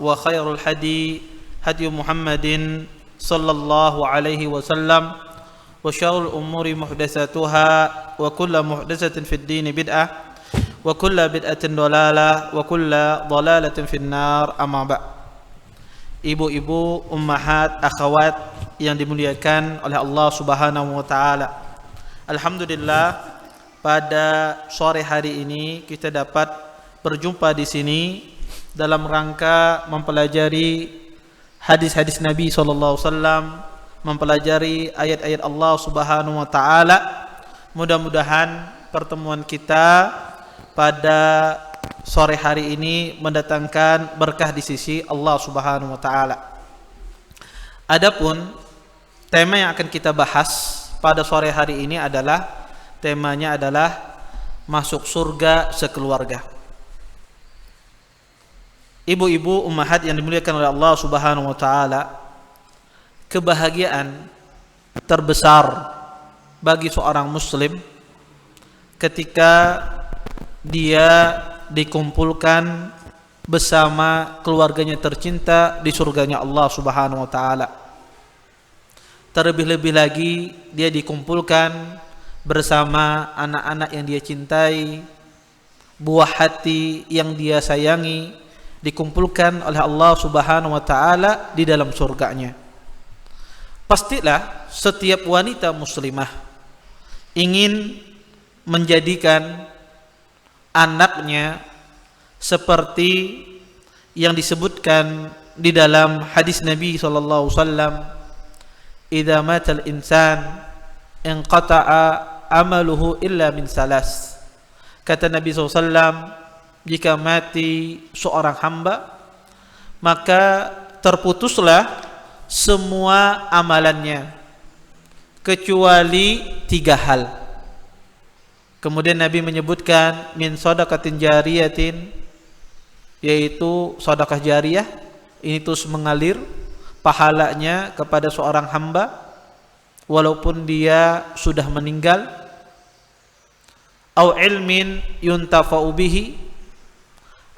وخير الهدي هدي محمد صلى الله عليه وسلم وشر الأمور محدثاتها وكل محدثة في الدين بدعة وكل بدعة ضلالة وكل ضلالة في النار أما بعد. Ibu-ibu, ummahat, akhwat yang dimuliakan oleh Allah Subhanahu wa taala. Alhamdulillah, pada sore hari ini kita dapat berjumpa di sini dalam rangka mempelajari hadis-hadis Nabi sallallahu alaihi wasallam, mempelajari ayat-ayat Allah Subhanahu wa taala. Mudah-mudahan pertemuan kita pada sore hari ini mendatangkan berkah di sisi Allah Subhanahu wa taala. Adapun tema yang akan kita bahas pada sore hari ini temanya adalah masuk surga sekeluarga. Ibu-ibu, ummahat yang dimuliakan oleh Allah Subhanahu wa taala, kebahagiaan terbesar bagi seorang muslim ketika dia dikumpulkan bersama keluarganya tercinta di surganya Allah Subhanahu wa taala. Terlebih-lebih lagi dia dikumpulkan bersama anak-anak yang dia cintai, buah hati yang dia sayangi, dikumpulkan oleh Allah Subhanahu wa taala di dalam surganya. Pastilah setiap wanita muslimah ingin menjadikan anaknya seperti yang disebutkan di dalam hadis Nabi sallallahu alaihi wasallam, "Idza matal insan inqata'a amaluhu illa min salas." Kata Nabi sallallahu alaihi wasallam, jika mati seorang hamba maka terputuslah semua amalannya kecuali 3 hal. Kemudian Nabi menyebutkan min shadaqatin jariyatin, yaitu sedekah jariyah, ini terus mengalir pahalanya kepada seorang hamba walaupun dia sudah meninggal, au ilmin yuntafa'u bihi,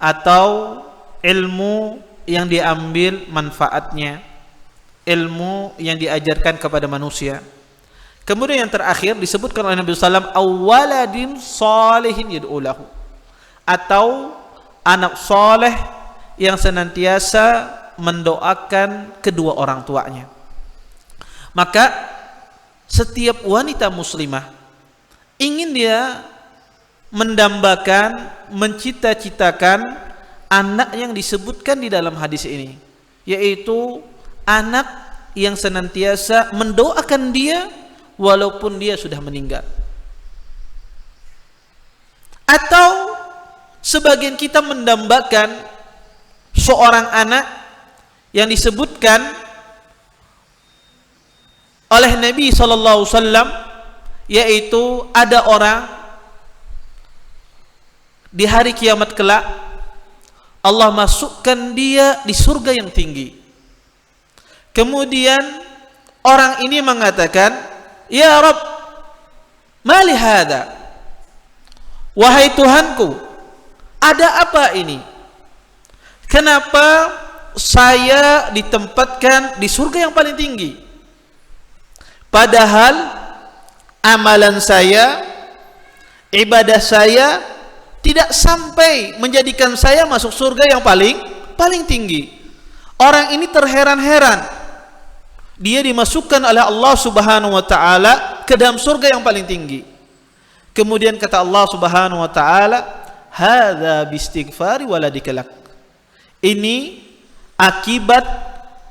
atau ilmu yang diambil manfaatnya, ilmu yang diajarkan kepada manusia. Kemudian yang terakhir disebutkan oleh Nabi sallallahu alaihi wasallam, awaladin salihin yad'ulahu, atau anak soleh yang senantiasa mendoakan kedua orang tuanya. Maka setiap wanita muslimah ingin dia mendambakan, mencita-citakan anak yang disebutkan di dalam hadis ini, yaitu anak yang senantiasa mendoakan dia walaupun dia sudah meninggal. Atau sebagian kita mendambakan seorang anak yang disebutkan oleh Nabi sallallahu alaihi wasallam, yaitu ada orang di hari kiamat kelak Allah masukkan dia di surga yang tinggi. Kemudian orang ini mengatakan, "Ya Rabb, mali hada?" Wahai Tuhanku, ada apa ini? Kenapa saya ditempatkan di surga yang paling tinggi? Padahal amalan saya, ibadah saya tidak sampai menjadikan saya masuk surga yang paling tinggi. Orang ini terheran-heran. Dia dimasukkan oleh Allah Subhanahu wa taala ke dalam surga yang paling tinggi. Kemudian kata Allah Subhanahu wa taala, "Hadza bistighfari waladika lak." Ini akibat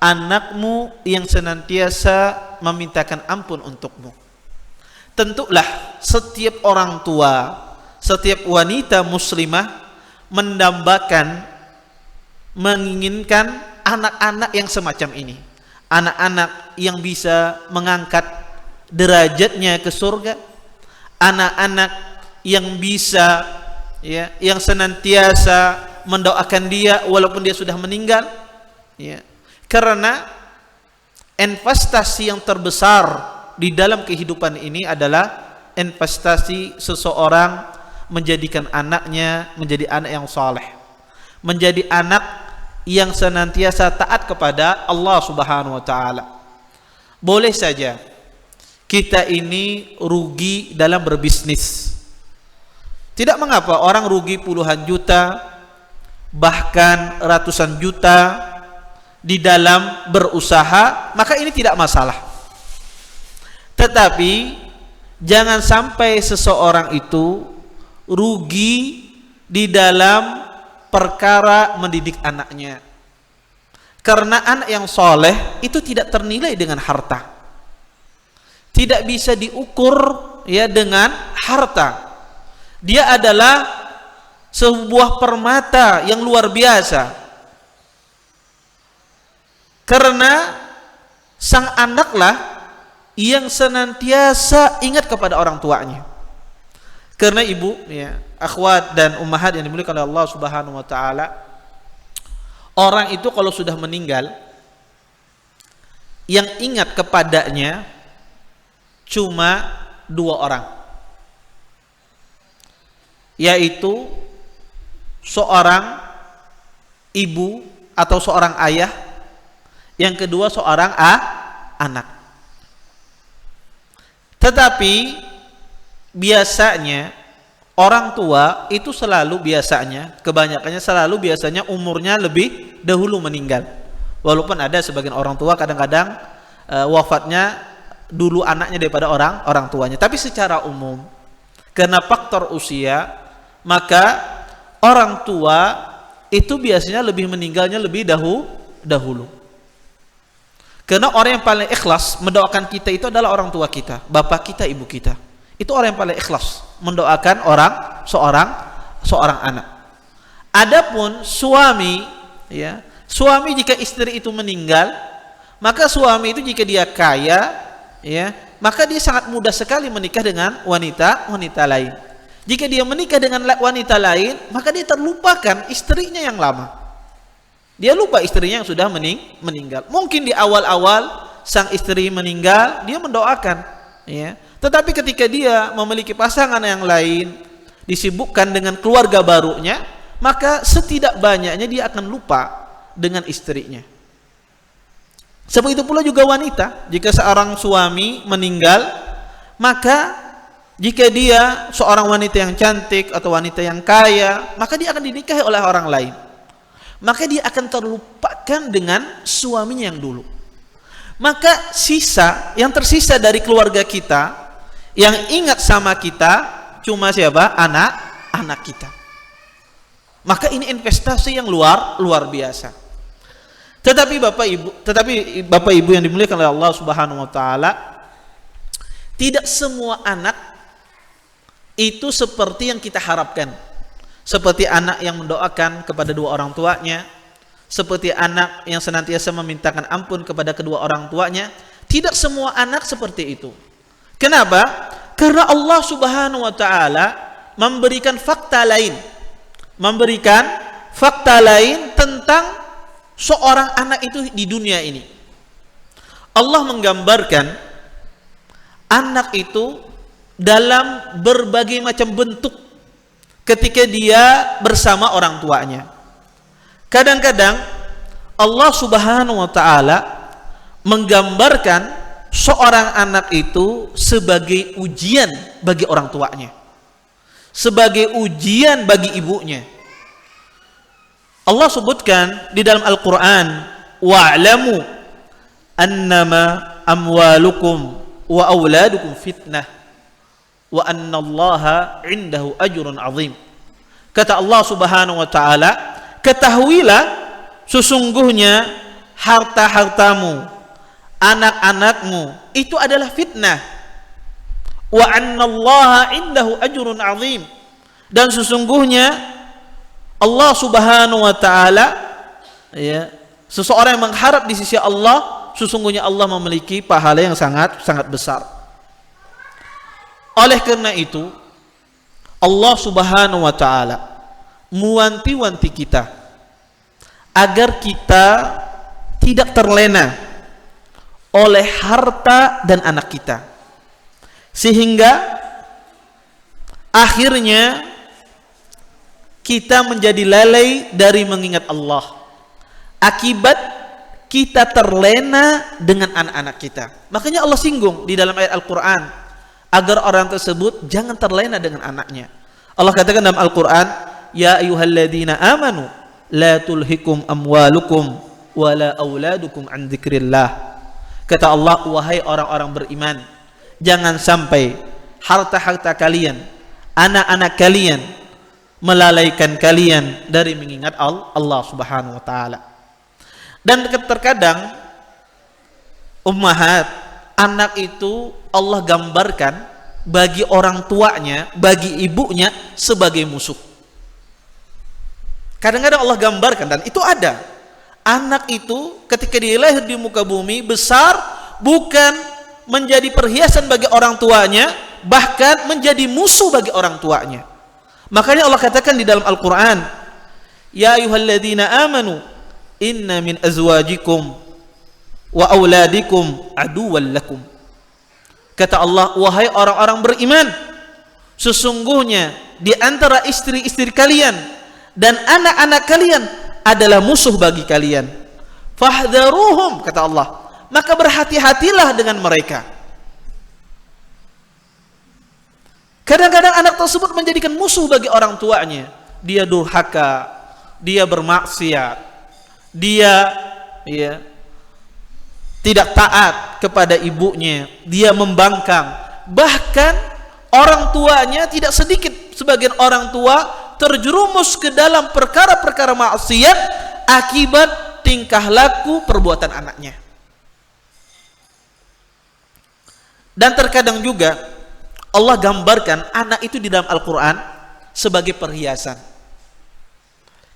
anakmu yang senantiasa memintakan ampun untukmu. Tentulah setiap orang tua, setiap wanita muslimah mendambakan, menginginkan anak-anak yang semacam ini. Anak-anak yang bisa mengangkat derajatnya ke surga, anak-anak yang bisa yang senantiasa mendoakan dia walaupun dia sudah meninggal, karena investasi yang terbesar di dalam kehidupan ini adalah investasi seseorang menjadikan anaknya menjadi anak yang saleh, menjadi anak yang senantiasa taat kepada Allah Subhanahu wa taala. Boleh saja kita ini rugi dalam berbisnis. Tidak mengapa orang rugi puluhan juta, bahkan ratusan juta di dalam berusaha, maka ini tidak masalah. Tetapi jangan sampai seseorang itu rugi di dalam perkara mendidik anaknya. Karena anak yang soleh itu tidak ternilai dengan harta. Tidak bisa diukur ya dengan harta. Dia adalah sebuah permata yang luar biasa. Karena sang anaklah yang senantiasa ingat kepada orang tuanya. Karena ibu, ya, akhwat dan ummahat yang dimuliakan oleh Allah Subhanahu wa taala, orang itu kalau sudah meninggal, yang ingat kepadanya cuma dua orang, yaitu seorang ibu atau seorang ayah, yang kedua seorang anak. Tetapi biasanya orang tua itu kebanyakannya selalu umurnya lebih dahulu meninggal. Walaupun ada sebagian orang tua kadang-kadang wafatnya dulu anaknya daripada orang tuanya. Tapi secara umum karena faktor usia, maka orang tua itu biasanya lebih meninggalnya lebih dahulu. Karena orang yang paling ikhlas mendoakan kita itu adalah orang tua kita, bapak kita, ibu kita. Itu orang yang paling ikhlas mendoakan seorang anak. Adapun suami, ya, suami jika istri itu meninggal, maka suami itu jika dia kaya, ya, maka dia sangat mudah sekali menikah dengan wanita lain. Jika dia menikah dengan wanita lain, maka dia terlupakan istrinya yang lama. Dia lupa istrinya yang sudah meninggal. Mungkin di awal-awal sang istri meninggal, dia mendoakan, ya. Tetapi ketika dia memiliki pasangan yang lain, disibukkan dengan keluarga barunya, maka setidak banyaknya dia akan lupa dengan istrinya. Sebab itu pula juga wanita, jika seorang suami meninggal, maka jika dia seorang wanita yang cantik atau wanita yang kaya, maka dia akan dinikahi oleh orang lain. Maka dia akan terlupakan dengan suaminya yang dulu. Maka yang tersisa dari keluarga kita yang ingat sama kita cuma siapa? Anak kita. Maka ini investasi yang luar biasa. Tetapi Bapak Ibu yang dimuliakan oleh Allah Subhanahu wa taala, tidak semua anak itu seperti yang kita harapkan. Seperti anak yang mendoakan kepada dua orang tuanya, seperti anak yang senantiasa memintakan ampun kepada kedua orang tuanya. Tidak semua anak seperti itu. Kenapa? Karena Allah Subhanahu wa taala memberikan fakta lain tentang seorang anak itu di dunia ini. Allah menggambarkan anak itu dalam berbagai macam bentuk ketika dia bersama orang tuanya. Kadang-kadang Allah Subhanahu wa taala menggambarkan seorang anak itu sebagai ujian bagi orang tuanya, sebagai ujian bagi ibunya. Allah sebutkan di dalam Al-Qur'an, wa'lamu annama amwalukum wa auladukum fitnah wa annallaha indahu ajrun azim. Kata Allah Subhanahu wa taala, ketahuilah sesungguhnya harta-hartamu, anak-anakmu itu adalah fitnah. Wa annallaha indahu ajrun azim, dan sesungguhnya Allah Subhanahu wa taala, ya, seseorang yang mengharap di sisi Allah, sesungguhnya Allah memiliki pahala yang sangat besar. Oleh karena itu Allah Subhanahu wa taala mewanti-wanti kita agar kita tidak terlena oleh harta dan anak kita, sehingga akhirnya kita menjadi lalai dari mengingat Allah, akibat kita terlena dengan anak-anak kita. Makanya Allah singgung di dalam ayat Al-Quran agar orang tersebut jangan terlena dengan anaknya. Allah katakan dalam Al-Quran, ya ayyuhalladzina amanu la tulhikum amwalukum wala auladukum an dzikrillah. Kata Allah, wahai orang-orang beriman, jangan sampai harta-harta kalian, anak-anak kalian melalaikan kalian dari mengingat Allah Subhanahu wa taala. Dan terkadang ummahat, anak itu Allah gambarkan bagi orang tuanya, bagi ibunya sebagai musuh. Kadang-kadang Allah gambarkan, dan itu ada. Anak itu ketika dia lahir di muka bumi besar, bukan menjadi perhiasan bagi orang tuanya, bahkan menjadi musuh bagi orang tuanya. Makanya Allah katakan di dalam Al-Quran, ya ayyuhalladzina amanu inna min azwajikum wa auladikum aduwwan lakum. Kata Allah, wahai orang-orang beriman, sesungguhnya di antara istri-istri kalian dan anak-anak kalian adalah musuh bagi kalian. Fahdharuhum, kata Allah, maka berhati-hatilah dengan mereka. Kadang-kadang anak tersebut menjadikan musuh bagi orang tuanya. Dia durhaka, dia bermaksiat, dia tidak taat kepada ibunya, dia membangkang. Bahkan orang tuanya, tidak sedikit sebagian orang tua terjerumus ke dalam perkara-perkara maksiat akibat tingkah laku perbuatan anaknya. Dan terkadang juga Allah gambarkan anak itu di dalam Al-Quran sebagai perhiasan.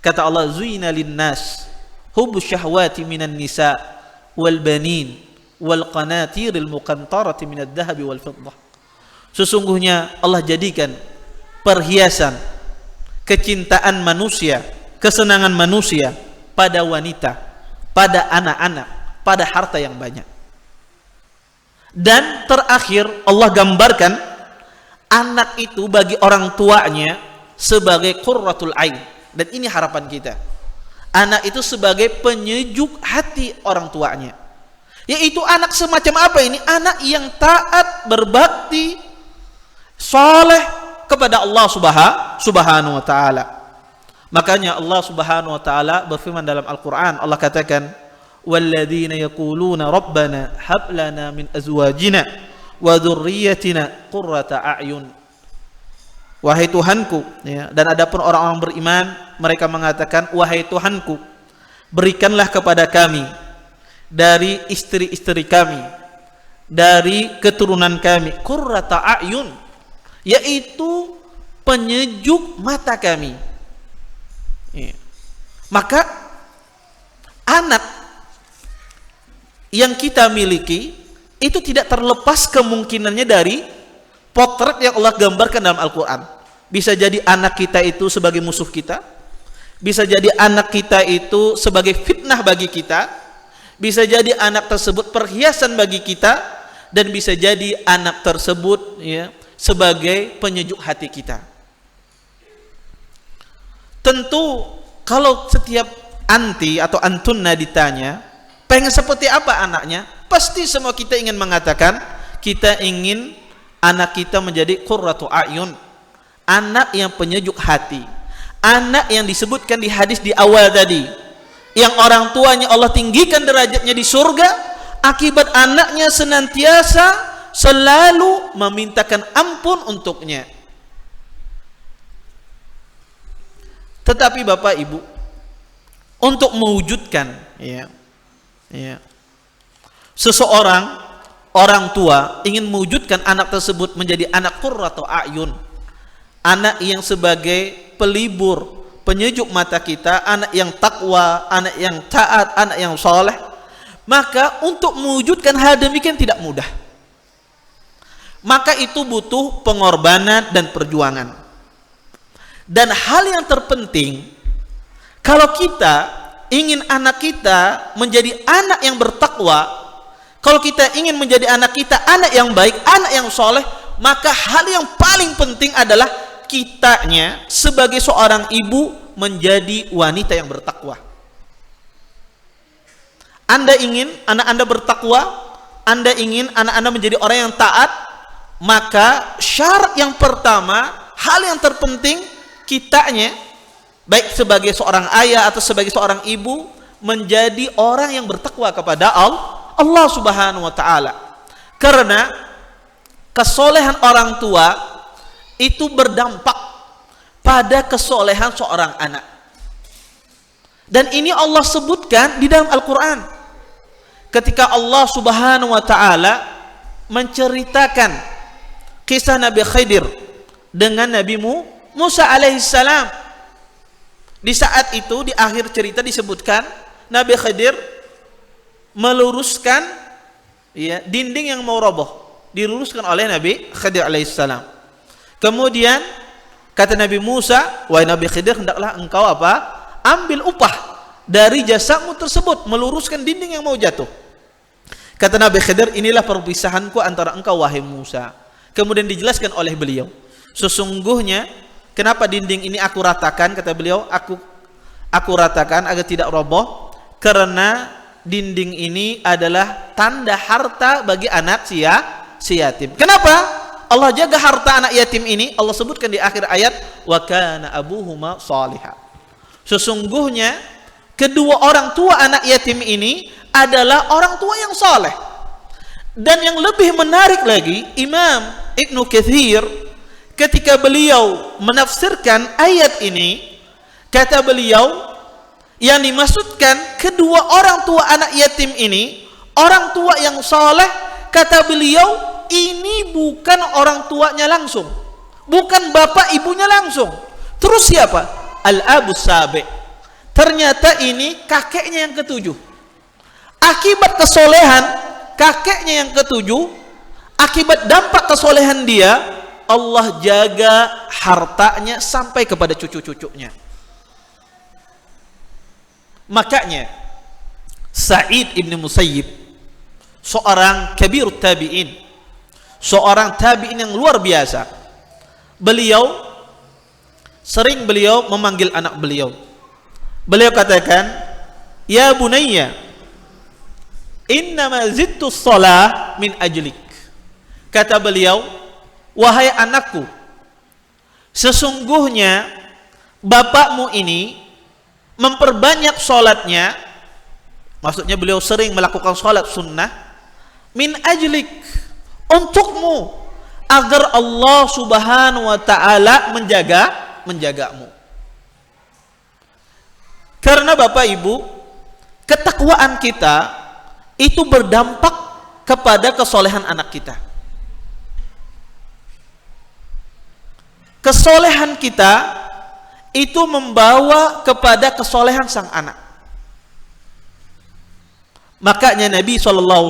Kata Allah, zuyina linnas hubbus syahwati minan nisa wal banin wal qanatiril muqantarati minad dhahabi wal fiddah. Sesungguhnya Allah jadikan perhiasan kecintaan manusia, kesenangan manusia pada wanita, pada anak-anak, pada harta yang banyak. Dan terakhir Allah gambarkan anak itu bagi orang tuanya sebagai qurratul ain. Dan ini harapan kita. Anak itu sebagai penyejuk hati orang tuanya. Yaitu anak semacam apa ini? Anak yang taat, berbakti, saleh kepada Allah Subhanahu wa taala. Makanya Allah Subhanahu wa taala berfirman dalam Al-Qur'an, Allah katakan, walladzina yaquluna rabbana hab lana min azwajina wa dzurriyyatina qurrata a'yun. Wahai Tuhanku, ya, dan adapun orang-orang beriman, mereka mengatakan, wahai Tuhanku, berikanlah kepada kami dari istri-istri kami, dari keturunan kami, qurrata a'yun, yaitu penyejuk mata kami. Ya. Maka anak yang kita miliki itu tidak terlepas kemungkinannya dari potret yang Allah gambarkan dalam Al-Quran. Bisa jadi anak kita itu sebagai musuh kita, bisa jadi anak kita itu sebagai fitnah bagi kita, bisa jadi anak tersebut perhiasan bagi kita, dan bisa jadi anak tersebut sebagai penyejuk hati kita. Tentu kalau setiap anti atau antunna ditanya pengen seperti apa anaknya, pasti semua kita ingin mengatakan kita ingin anak kita menjadi qurratu a'yun, anak yang penyejuk hati, anak yang disebutkan di hadis di awal tadi, yang orang tuanya Allah tinggikan derajatnya di surga akibat anaknya senantiasa selalu memintakan ampun untuknya. Tetapi Bapak Ibu, untuk mewujudkan seseorang orang tua ingin mewujudkan anak tersebut menjadi anak qurratu a'yun, anak yang sebagai pelibur, penyejuk mata kita, anak yang takwa, anak yang taat, anak yang saleh, maka untuk mewujudkan hal demikian tidak mudah. Maka itu butuh pengorbanan dan perjuangan. Dan hal yang terpenting, kalau kita ingin anak kita menjadi anak yang bertakwa, kalau kita ingin menjadi anak kita anak yang baik, anak yang soleh, maka hal yang paling penting adalah kitanya sebagai seorang ibu menjadi wanita yang bertakwa. Anda ingin anak Anda bertakwa, Anda ingin anak Anda menjadi orang yang taat, maka syarat yang pertama, hal yang terpenting, kitanya baik sebagai seorang ayah atau sebagai seorang ibu menjadi orang yang bertakwa kepada Allah Subhanahu wa taala. Karena kesolehan orang tua itu berdampak pada kesolehan seorang anak. Dan ini Allah sebutkan di dalam Al-Qur'an. Ketika Allah Subhanahu wa taala menceritakan kisah Nabi Khidir dengan Nabi Musa alaihissalam. Di saat itu di akhir cerita disebutkan Nabi Khidir meluruskan dinding yang mau roboh, diluruskan oleh Nabi Khidir alaihissalam. Kemudian kata Nabi Musa, wahai Nabi Khidir, hendaklah engkau ambil upah dari jasamu tersebut, meluruskan dinding yang mau jatuh. Kata Nabi Khidir, inilah perpisahanku antara engkau wahai Musa. Kemudian dijelaskan oleh beliau, sesungguhnya kenapa dinding ini aku ratakan, kata beliau, aku ratakan agar tidak roboh, karena dinding ini adalah tanda harta bagi anak si yatim. Kenapa Allah jaga harta anak yatim ini? Allah sebutkan di akhir ayat, wa kana abuhuma salihah. Sesungguhnya kedua orang tua anak yatim ini adalah orang tua yang saleh. Dan yang lebih menarik lagi, Imam Ibnu Katsir ketika beliau menafsirkan ayat ini, kata beliau, yang dimaksudkan kedua orang tua anak yatim ini, orang tua yang saleh, kata beliau, ini bukan orang tuanya langsung, bukan bapak ibunya langsung. Terus siapa? Al-Abu Sabi. Ternyata ini kakeknya yang ketujuh. Akibat kesolehan kakeknya yang ketujuh, akibat dampak kesolehan dia, Allah jaga hartanya sampai kepada cucu-cucunya. Makanya Sa'id ibn Musayyib, seorang kabir tabi'in, seorang tabi'in yang luar biasa, beliau memanggil anak beliau. Beliau katakan, ya bunayya, innama zidtu shalah min ajlik. Kata beliau, wahai anakku, sesungguhnya bapakmu ini memperbanyak sholatnya, maksudnya beliau sering melakukan sholat sunnah, min ajlik, untukmu, agar Allah Subhanahu wa taala menjagamu. Karena Bapak Ibu, ketakwaan kita itu berdampak kepada kesolehan anak kita. Kesolehan kita itu membawa kepada kesolehan sang anak. Makanya Nabi SAW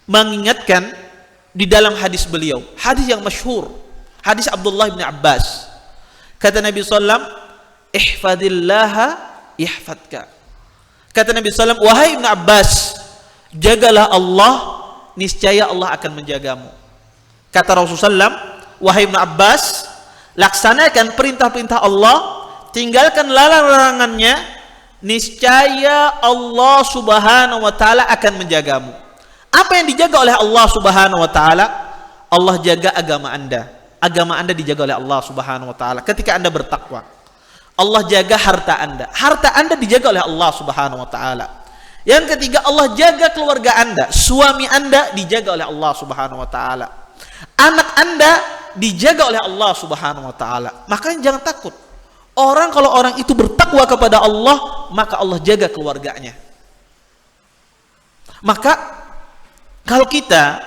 mengingatkan di dalam hadis beliau, hadis yang masyhur, hadis Abdullah bin Abbas. Kata Nabi SAW, ihfadillaha yahfadka. Kata Nabi SAW, wahai Ibn Abbas, jagalah Allah, niscaya Allah akan menjagamu. Kata Rasulullah SAW, wahai Ibn Abbas, laksanakan perintah-perintah Allah, tinggalkan larangan-larangannya, niscaya Allah Subhanahu wa taala akan menjagamu. Apa yang dijaga oleh Allah Subhanahu wa taala? Allah jaga agama Anda. Agama Anda dijaga oleh Allah Subhanahu wa taala ketika Anda bertakwa. Allah jaga harta Anda. Harta Anda dijaga oleh Allah Subhanahu wa taala. Yang ketiga, Allah jaga keluarga Anda. Suami Anda dijaga oleh Allah Subhanahu wa taala. Anak Anda dijaga oleh Allah Subhanahu wa taala. Makanya jangan takut. Kalau orang itu bertakwa kepada Allah, maka Allah jaga keluarganya. Maka kalau kita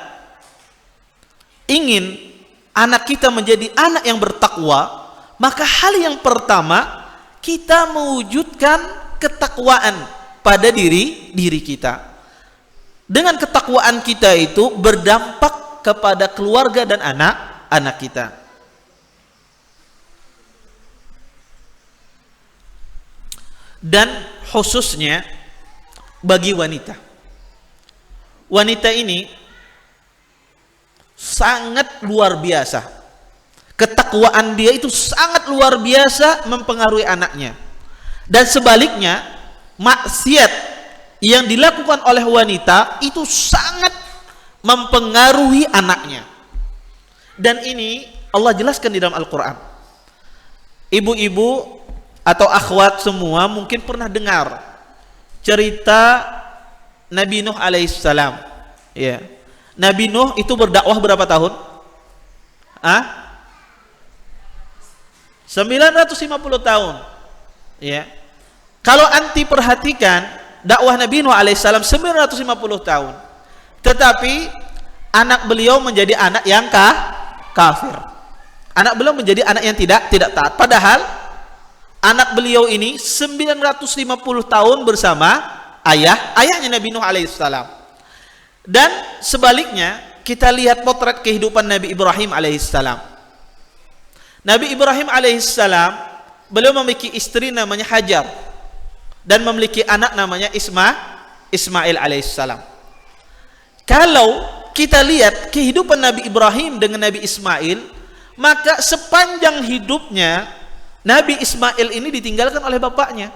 ingin anak kita menjadi anak yang bertakwa, maka hal yang pertama, kita mewujudkan ketakwaan pada diri kita. Dengan ketakwaan kita itu berdampak kepada keluarga dan anak kita. Dan khususnya bagi wanita. Wanita ini sangat luar biasa. Ketakwaan dia itu sangat luar biasa mempengaruhi anaknya. Dan sebaliknya, maksiat yang dilakukan oleh wanita itu sangat mempengaruhi anaknya. Dan ini Allah jelaskan di dalam Al-Quran. Ibu-ibu atau akhwat semua mungkin pernah dengar cerita Nabi Nuh alaihissalam. Ya. Nabi Nuh itu berdakwah berapa tahun? 950 tahun. Ya. Kalau anti perhatikan dakwah Nabi Nuh alaihissalam 950 tahun. Tetapi anak beliau menjadi anak yang kafir. Anak beliau menjadi anak yang tidak taat. Padahal anak beliau ini 950 tahun bersama ayahnya Nabi Nuh alaihissalam. Dan sebaliknya kita lihat potret kehidupan Nabi Ibrahim alaihissalam. Nabi Ibrahim alaihissalam beliau memiliki istri namanya Hajar dan memiliki anak namanya Ismail alaihissalam. Kalau kita lihat kehidupan Nabi Ibrahim dengan Nabi Ismail, maka sepanjang hidupnya Nabi Ismail ini ditinggalkan oleh bapaknya.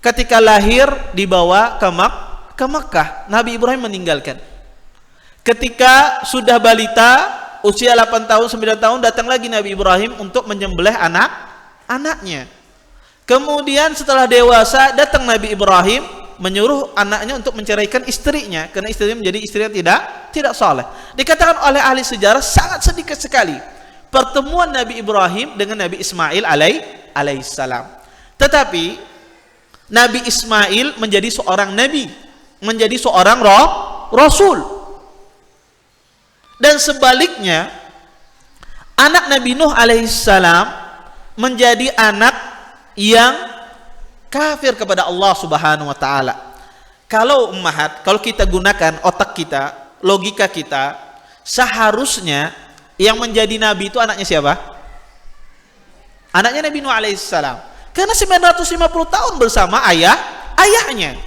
Ketika lahir dibawa ke Makkah, Nabi Ibrahim meninggalkan. Ketika sudah balita, usia 8 tahun, 9 tahun, datang lagi Nabi Ibrahim untuk menyembelih anaknya. Kemudian setelah dewasa, datang Nabi Ibrahim menyuruh anaknya untuk menceraikan istrinya, karena istrinya menjadi istri yang tidak saleh. Dikatakan oleh ahli sejarah sangat sedikit sekali pertemuan Nabi Ibrahim dengan Nabi Ismail alaihissalam. Tetapi Nabi Ismail menjadi seorang nabi, menjadi seorang rasul. Dan sebaliknya anak Nabi Nuh alaihissalam menjadi anak yang kafir kepada Allah Subhanahu wa taala. Kalau kalau kita gunakan otak kita, logika kita, seharusnya yang menjadi nabi itu anaknya siapa? Anaknya Nabi Nuh alaihissalam. Karena 950 tahun bersama ayahnya.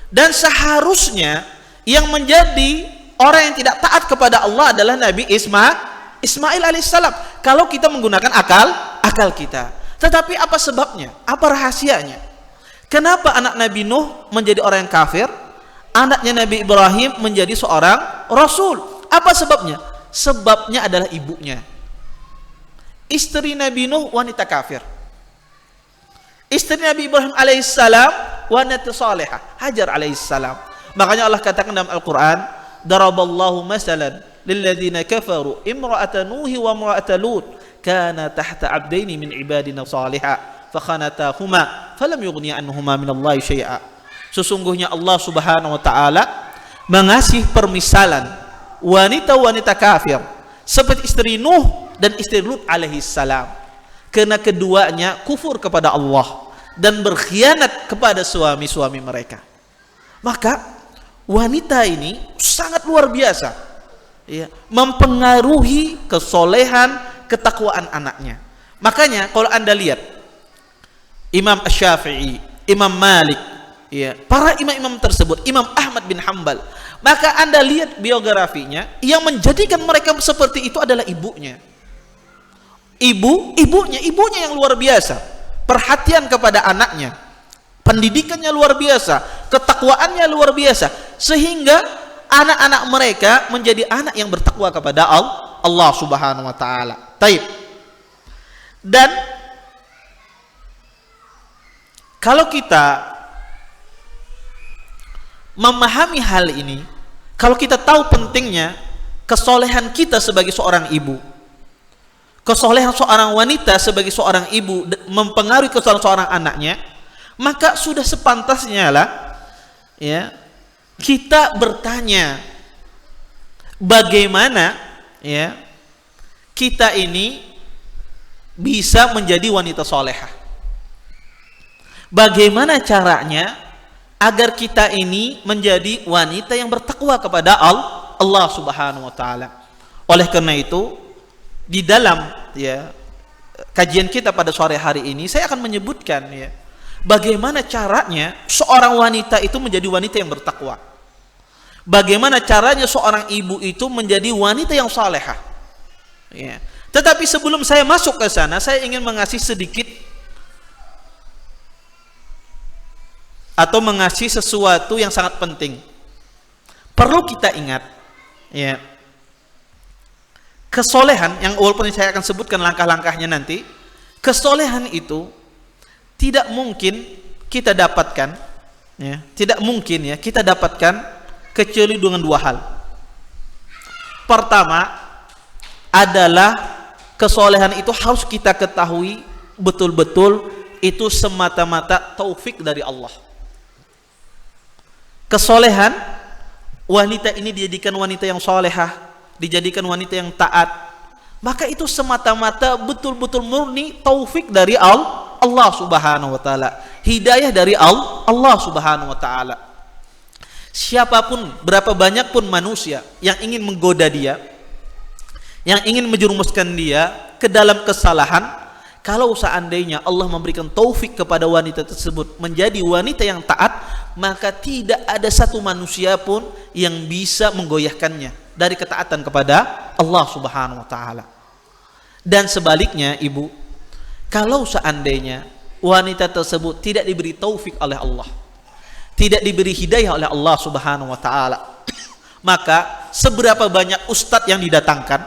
Dan seharusnya yang menjadi orang yang tidak taat kepada Allah adalah Nabi Ismail alaihissalam. Kalau kita menggunakan akal kita. Tetapi apa sebabnya? Apa rahasianya? Kenapa anak Nabi Nuh menjadi orang yang kafir? Anaknya Nabi Ibrahim menjadi seorang rasul. Apa sebabnya? Sebabnya adalah ibunya. Istri Nabi Nuh wanita kafir. Istri Nabi Ibrahim alaihissalam wanita salihah, Hajar alaihissalam. Makanya Allah katakan dalam Al-Quran, daraballahu masalan lilladzina kafaru imra'ata Nuhi wa imra'ata Lut kana tahta abdaini min ibadina salihah fakhanatahuma falam yughni anhuma minallahi syai'a. Sesungguhnya Allah Subhanahu wa taala mengasih permisalan wanita-wanita kafir seperti istri Nuh dan istri Lut alaihi salam, karena keduanya kufur kepada Allah dan berkhianat kepada suami-suami mereka. Maka wanita ini sangat luar biasa, ya, mempengaruhi kesolehan, ketakwaan anaknya. Makanya kalau Anda lihat Imam Asy-Syafi'i, Imam Malik, ya, para imam-imam tersebut, Imam Ahmad bin Hanbal, maka Anda lihat biografinya, yang menjadikan mereka seperti itu adalah ibunya. Ibunya yang luar biasa, perhatian kepada anaknya, pendidikannya luar biasa, ketakwaannya luar biasa, sehingga anak-anak mereka menjadi anak yang bertakwa kepada Allah Subhanahu wa taala. Taib. Dan kalau kita memahami hal ini, kalau kita tahu pentingnya kesolehan kita sebagai seorang ibu, kesolehan seorang wanita sebagai seorang ibu mempengaruhi kesolehan seorang anaknya, maka sudah sepantasnya lah, ya, kita bertanya bagaimana, ya, kita ini bisa menjadi wanita solehah. Bagaimana caranya agar kita ini menjadi wanita yang bertakwa kepada Allah Subhanahu wa taala. Oleh karena itu, di dalam, ya, kajian kita pada sore hari ini saya akan menyebutkan, ya, bagaimana caranya seorang wanita itu menjadi wanita yang bertakwa. Bagaimana caranya seorang ibu itu menjadi wanita yang salehah. Ya. Tetapi sebelum saya masuk ke sana, saya ingin mengasih sedikit atau mengasihi sesuatu yang sangat penting, perlu kita ingat, ya, kesolehan yang walaupun saya akan sebutkan langkah-langkahnya nanti, kesolehan itu tidak mungkin kita dapatkan, ya, tidak mungkin ya kita dapatkan kecuali dengan dua hal. Pertama adalah kesolehan itu harus kita ketahui betul-betul itu semata-mata taufik dari Allah. Kesolehan, wanita ini dijadikan wanita yang solehah, dijadikan wanita yang taat, maka itu semata-mata betul-betul murni taufik dari Allah subhanahu wa ta'ala, hidayah dari Allah subhanahu wa ta'ala. Siapapun, berapa banyak pun manusia yang ingin menggoda dia, yang ingin menjerumuskan dia ke dalam kesalahan, kalau seandainya Allah memberikan taufik kepada wanita tersebut menjadi wanita yang taat, maka tidak ada satu manusia pun yang bisa menggoyahkannya dari ketaatan kepada Allah subhanahu wa ta'ala. Dan sebaliknya ibu, kalau seandainya wanita tersebut tidak diberi taufik oleh Allah, tidak diberi hidayah oleh Allah subhanahu wa ta'ala, maka seberapa banyak ustadz yang didatangkan,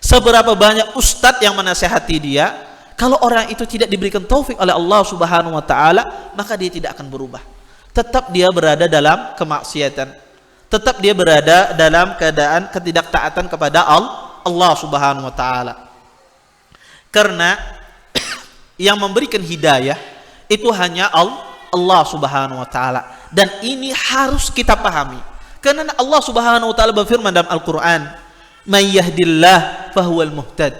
seberapa banyak ustadz yang menasihati dia, kalau orang itu tidak diberikan taufik oleh Allah subhanahu wa ta'ala, maka dia tidak akan berubah. Tetap dia berada dalam kemaksiatan, tetap dia berada dalam keadaan ketidaktaatan kepada Allah subhanahu wa ta'ala. Karena yang memberikan hidayah itu hanya Allah subhanahu wa ta'ala, dan ini harus kita pahami. Karena Allah subhanahu wa ta'ala berfirman dalam Al-Quran, "May yahdillah fahuwal muhtad."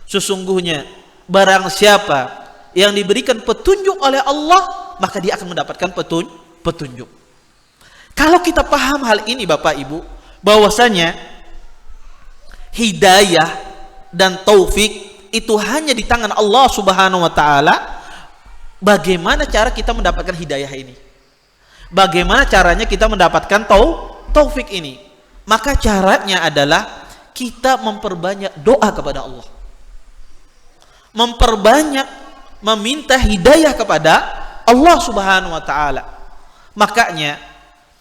Sesungguhnya barang siapa yang diberikan petunjuk oleh Allah, maka dia akan mendapatkan petunjuk. Kalau kita paham hal ini Bapak Ibu, bahwasanya hidayah dan taufik itu hanya di tangan Allah subhanahu wa ta'ala, bagaimana cara kita mendapatkan hidayah ini? Bagaimana caranya kita mendapatkan taufik ini? Maka caranya adalah kita memperbanyak doa kepada Allah, memperbanyak meminta hidayah kepada Allah subhanahu wa ta'ala. Makanya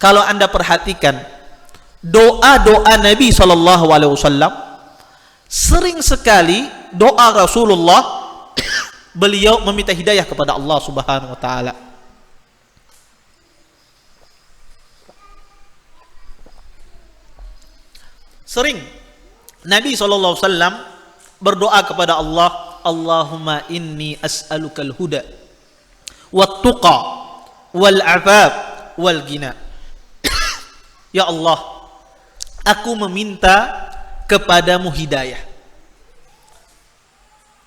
kalau Anda perhatikan doa-doa Nabi SAW, sering sekali doa Rasulullah beliau meminta hidayah kepada Allah subhanahu wa ta'ala. Sering Nabi SAW berdoa kepada Allah, Allahumma inni as'alukal huda wat tuqa wal afaf wal ghina. Ya Allah, aku meminta kepadamu hidayah.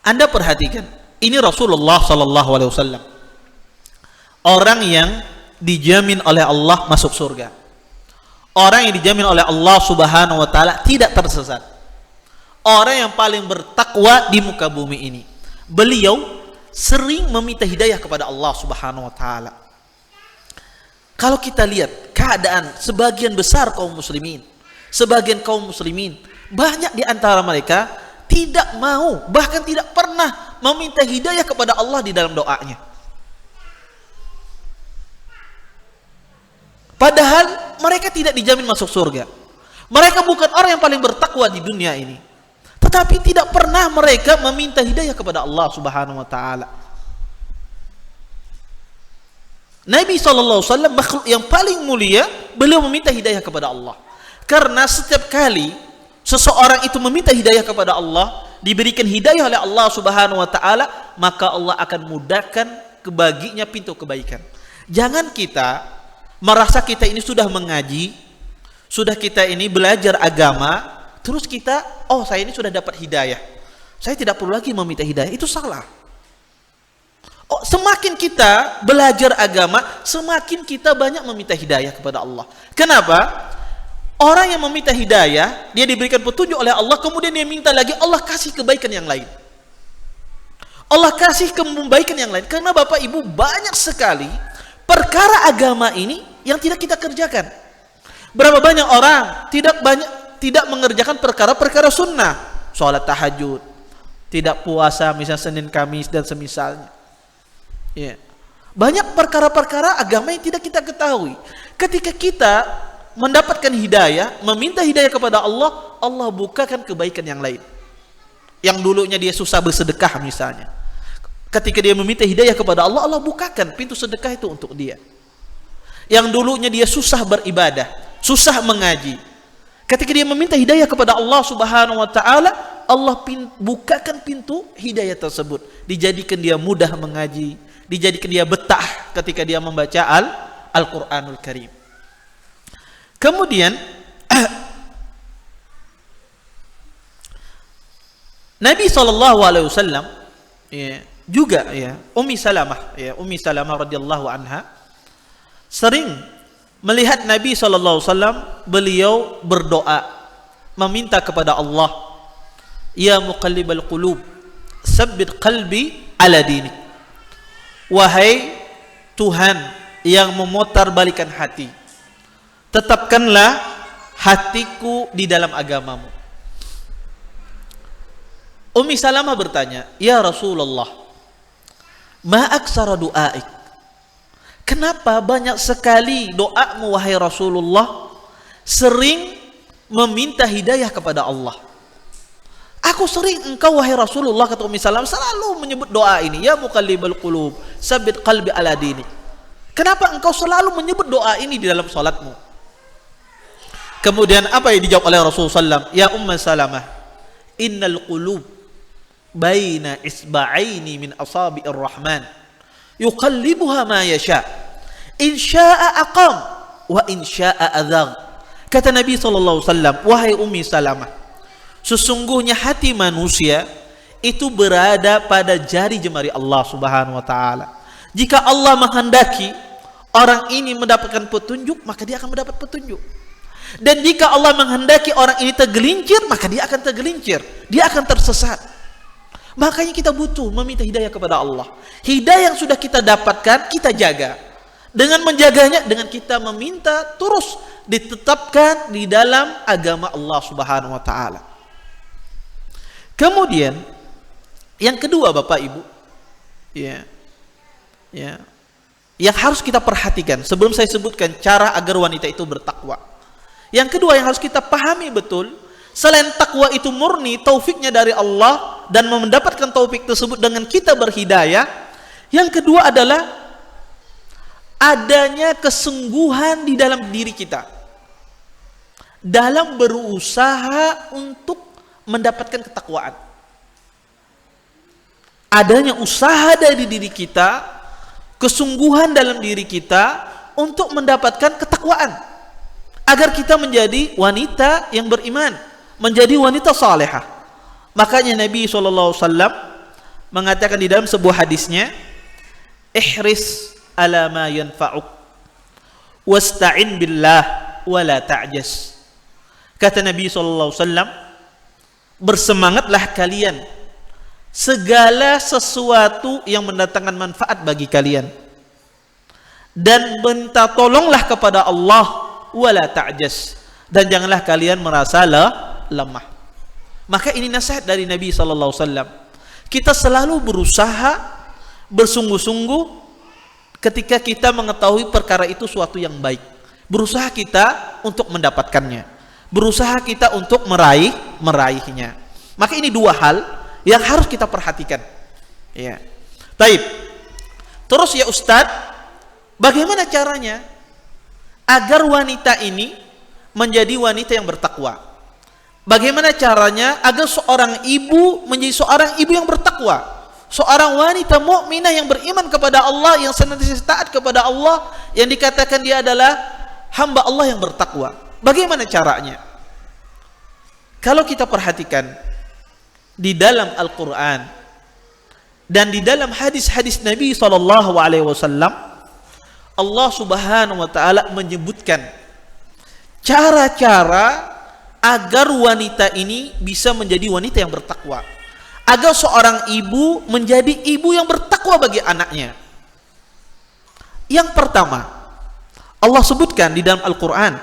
Anda perhatikan, ini Rasulullah sallallahu alaihi wasallam, orang yang dijamin oleh Allah masuk surga, orang yang dijamin oleh Allah subhanahu wa ta'ala tidak tersesat, orang yang paling bertakwa di muka bumi ini. Beliau sering meminta hidayah kepada Allah subhanahu wa ta'ala. Kalau kita lihat keadaan sebagian besar kaum muslimin, sebagian kaum muslimin, banyak di antara mereka tidak mau, bahkan tidak pernah meminta hidayah kepada Allah di dalam doanya. Padahal mereka tidak dijamin masuk surga. Mereka bukan orang yang paling bertakwa di dunia ini, tetapi tidak pernah mereka meminta hidayah kepada Allah subhanahu wa ta'ala. Nabi SAW makhluk yang paling mulia, beliau meminta hidayah kepada Allah. Karena setiap kali seseorang itu meminta hidayah kepada Allah, diberikan hidayah oleh Allah subhanahu wa ta'ala, maka Allah akan mudahkan kebaginya pintu kebaikan. Jangan kita merasa kita ini sudah mengaji, sudah kita ini belajar agama, terus kita, oh saya ini sudah dapat hidayah, saya tidak perlu lagi meminta hidayah. Itu salah. Oh, semakin kita belajar agama, semakin kita banyak meminta hidayah kepada Allah. Kenapa? Orang yang meminta hidayah, dia diberikan petunjuk oleh Allah, kemudian dia minta lagi, Allah kasih kebaikan yang lain, Allah kasih kebaikan yang lain. Karena Bapak Ibu, banyak sekali perkara agama ini yang tidak kita kerjakan. Berapa banyak orang tidak mengerjakan perkara-perkara sunnah, sholat tahajud, tidak puasa misalnya Senin Kamis dan semisalnya. Ya. Banyak perkara-perkara agama yang tidak kita ketahui. Ketika kita mendapatkan hidayah, meminta hidayah kepada Allah, Allah bukakan kebaikan yang lain. Yang dulunya dia susah bersedekah misalnya, ketika dia meminta hidayah kepada Allah, Allah bukakan pintu sedekah itu untuk dia. Yang dulunya dia susah beribadah, susah mengaji, ketika dia meminta hidayah kepada Allah Subhanahu wa taala, Allah bukakan pintu hidayah tersebut, dijadikan dia mudah mengaji, dijadikan dia betah ketika dia membaca Al-Qur'anul Karim. Kemudian Nabi SAW juga Ummi Salamah radhiyallahu anha sering melihat Nabi SAW, beliau berdoa meminta kepada Allah, ya muqallibal qulub tsabbit qalbi ala dinik. Wahai Tuhan yang memutar balikan hati, tetapkanlah hatiku di dalam agamamu. Ummi Salamah bertanya, ya Rasulullah, ma aksara du'aik, kenapa banyak sekali doamu wahai Rasulullah sering meminta hidayah kepada Allah? Aku sering engkau wahai Rasulullah, kata Ummi Salamah, selalu menyebut doa ini, ya muqallibal qulub tsabbit qalbi ala dinik. Kenapa engkau selalu menyebut doa ini di dalam salatmu? Kemudian apa yang dijawab oleh Rasulullah SAW? Ya Ummu Salamah, innal qulub baina isba'aini min asabi'ir rahman yuqallibuha ma yasha, in syaa'a aqam wa in syaa'a adzagh. Kata Nabi SAW, wahai Ummi Salamah, sesungguhnya hati manusia itu berada pada jari jemari Allah Subhanahu wa taala. Jika Allah menghendaki orang ini mendapatkan petunjuk, maka dia akan mendapat petunjuk. Dan jika Allah menghendaki orang ini tergelincir, maka dia akan tergelincir, dia akan tersesat. Makanya kita butuh meminta hidayah kepada Allah. Hidayah yang sudah kita dapatkan, kita jaga. Dengan menjaganya, dengan kita meminta terus ditetapkan di dalam agama Allah Subhanahu wa taala. Kemudian yang kedua, Bapak Ibu, yang harus kita perhatikan sebelum saya sebutkan cara agar wanita itu bertakwa. Yang kedua yang harus kita pahami betul, selain takwa itu murni taufiknya dari Allah dan mendapatkan taufik tersebut dengan kita berhidayah, yang kedua adalah adanya kesungguhan di dalam diri kita dalam berusaha untuk mendapatkan ketakwaan. Adanya usaha dari diri kita, kesungguhan dalam diri kita untuk mendapatkan ketakwaan, agar kita menjadi wanita yang beriman, menjadi wanita salehah. Makanya Nabi SAW mengatakan di dalam sebuah hadisnya, ihris ala ma yanfa'uk wasta'in billah wala ta'jas. Kata Nabi SAW, bersemangatlah kalian segala sesuatu yang mendatangkan manfaat bagi kalian, dan minta tolonglah kepada Allah, wala ta'jas, dan janganlah kalian merasa lemah. Maka ini nasihat dari Nabi SAW. Kita selalu berusaha bersungguh-sungguh ketika kita mengetahui perkara itu suatu yang baik. Berusaha kita untuk mendapatkannya, berusaha kita untuk meraihnya. Maka ini dua hal yang harus kita perhatikan. Ya. Baik. Terus ya Ustadz, bagaimana caranya agar wanita ini menjadi wanita yang bertakwa? Bagaimana caranya agar seorang ibu menjadi seorang ibu yang bertakwa? Seorang wanita mukminah yang beriman kepada Allah, yang senantiasa taat kepada Allah, yang dikatakan dia adalah hamba Allah yang bertakwa. Bagaimana caranya? Kalau kita perhatikan di dalam Al-Quran dan di dalam hadis-hadis Nabi SAW, Allah Subhanahu wa taala menyebutkan cara-cara agar wanita ini bisa menjadi wanita yang bertakwa, agar seorang ibu menjadi ibu yang bertakwa bagi anaknya. Yang pertama, Allah sebutkan di dalam Al-Quran,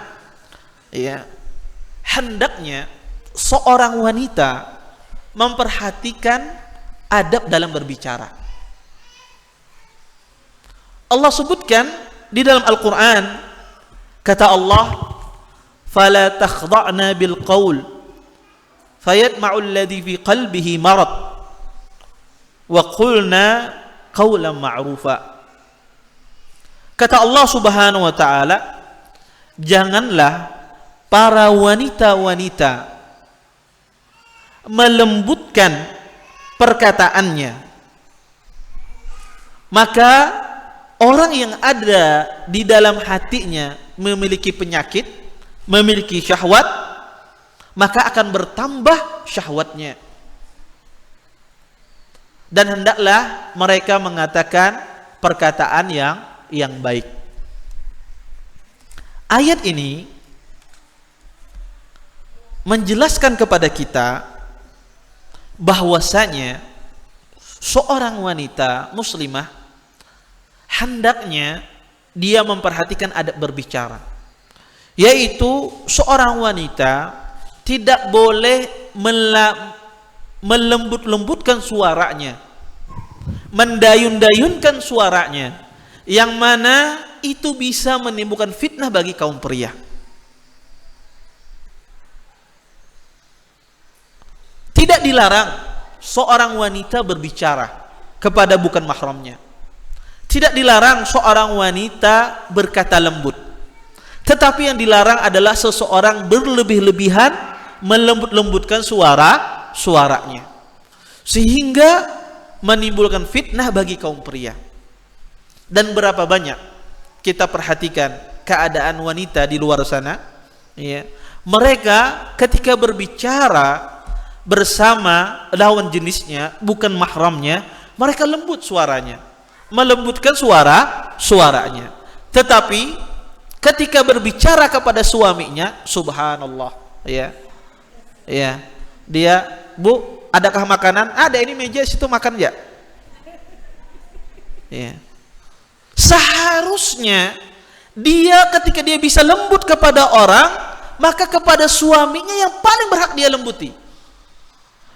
hendaknya seorang wanita memperhatikan adab dalam berbicara. Allah sebutkan di dalam Al-Qur'an, kata Allah, "Fala takhda'na bil qaul fayatma'u alladhi fi qalbihi marad wa qulna qawlan ma'rufa." Kata Allah Subhanahu wa taala, janganlah para wanita-wanita melembutkan perkataannya, maka orang yang ada di dalam hatinya memiliki penyakit, memiliki syahwat, maka akan bertambah syahwatnya. Dan hendaklah mereka mengatakan perkataan yang baik. Ayat ini menjelaskan kepada kita bahwasanya seorang wanita muslimah hendaknya dia memperhatikan adab berbicara, yaitu seorang wanita tidak boleh melembut-lembutkan suaranya, mendayun-dayunkan suaranya, yang mana itu bisa menimbulkan fitnah bagi kaum pria. Tidak dilarang seorang wanita berbicara kepada bukan mahramnya. Tidak dilarang seorang wanita berkata lembut. Tetapi yang dilarang adalah seseorang berlebih-lebihan melembut-lembutkan suaranya, sehingga menimbulkan fitnah bagi kaum pria. Dan berapa banyak kita perhatikan keadaan wanita di luar sana, ya, mereka ketika berbicara bersama lawan jenisnya bukan mahramnya, mereka lembut suaranya, melembutkan suaranya. Tetapi ketika berbicara kepada suaminya, subhanallah, ya, dia, "Bu, adakah makanan?" "Ada, ini meja, situ makan ya." Ya. Seharusnya dia ketika dia bisa lembut kepada orang, maka kepada suaminya yang paling berhak dia lembuti.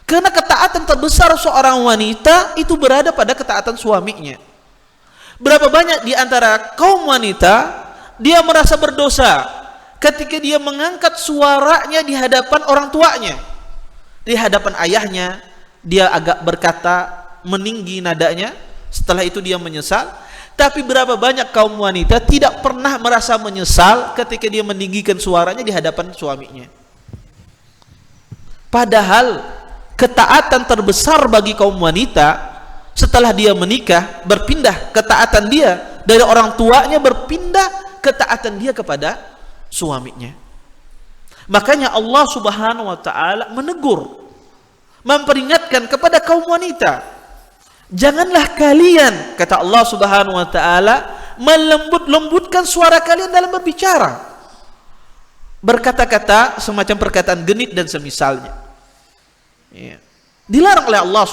Karena ketaatan terbesar seorang wanita itu berada pada ketaatan suaminya. Berapa banyak di antara kaum wanita dia merasa berdosa ketika dia mengangkat suaranya di hadapan orang tuanya, di hadapan ayahnya, dia agak berkata meninggi nadanya, setelah itu dia menyesal. Tapi berapa banyak kaum wanita tidak pernah merasa menyesal ketika dia meninggikan suaranya di hadapan suaminya. Padahal ketaatan terbesar bagi kaum wanita setelah dia menikah, berpindah ketaatan dia dari orang tuanya, berpindah ketaatan dia kepada suaminya. Makanya Allah Subhanahu wa taala menegur, memperingatkan kepada kaum wanita, janganlah kalian, kata Allah Subhanahu wa taala, melembut-lembutkan suara kalian dalam berbicara, berkata-kata semacam perkataan genit dan semisalnya. Ya. Dilarang oleh Allah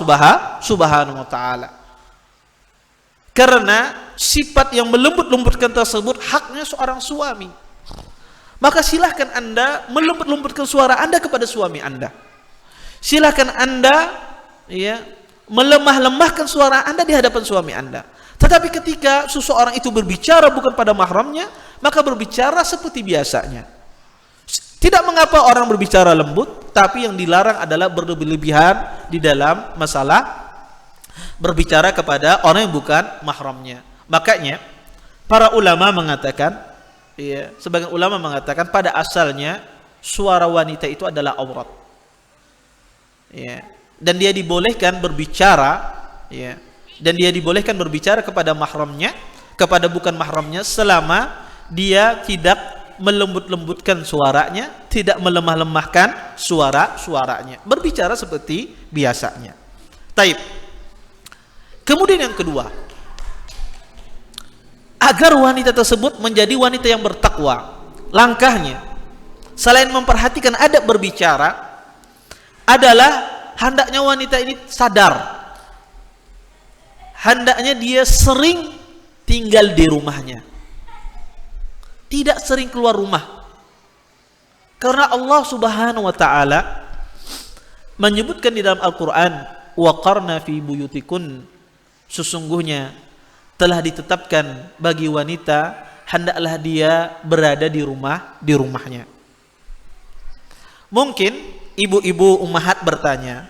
Subhanahu wa taala. Karena sifat yang melembut-lembutkan tersebut haknya seorang suami. Maka silahkan Anda melembut-lembutkan suara Anda kepada suami Anda. Silahkan Anda, ya, melemah-lemahkan suara Anda di hadapan suami Anda. Tetapi ketika seseorang itu berbicara bukan pada mahramnya, maka berbicara seperti biasanya. Tidak mengapa orang berbicara lembut, tapi yang dilarang adalah berlebihan di dalam masalah berbicara kepada orang yang bukan mahramnya. Makanya para ulama mengatakan, ya, sebagian ulama mengatakan pada asalnya suara wanita itu adalah aurat. Ya. Dan dia dibolehkan berbicara, ya, dan dia dibolehkan berbicara kepada mahramnya, kepada bukan mahramnya, selama dia tidak melembut-lembutkan suaranya, tidak melemah-lemahkan suaranya, berbicara seperti biasanya. Taib. Kemudian yang kedua, agar wanita tersebut menjadi wanita yang bertakwa, langkahnya selain memperhatikan adab berbicara adalah hendaknya wanita ini sadar, hendaknya dia sering tinggal di rumahnya, tidak sering keluar rumah. Karena Allah Subhanahu wa taala menyebutkan di dalam Al-Qur'an, "Wa qarna fi buyutikun", sesungguhnya telah ditetapkan bagi wanita, hendaklah dia berada di rumahnya. Mungkin ibu-ibu ummahat bertanya,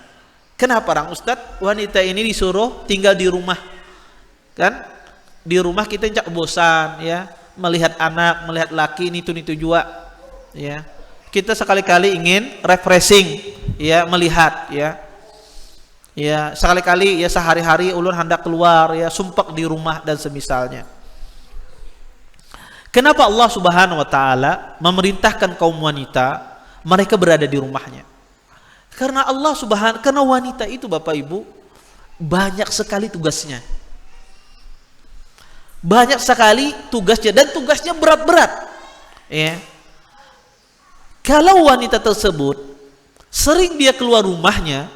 kenapa orang Ustadz wanita ini disuruh tinggal di rumah? Kan di rumah kita cak bosan ya, melihat anak, melihat laki ini itu juga ya. Kita sekali-kali ingin refreshing ya, melihat ya. Ya, sekali-kali ya sehari-hari ulun hendak keluar ya, sumpek di rumah dan semisalnya. Kenapa Allah Subhanahu wa taala memerintahkan kaum wanita mereka berada di rumahnya? Karena karena wanita itu Bapak Ibu banyak sekali tugasnya. Banyak sekali tugasnya dan tugasnya berat-berat. Ya. Kalau wanita tersebut sering dia keluar rumahnya,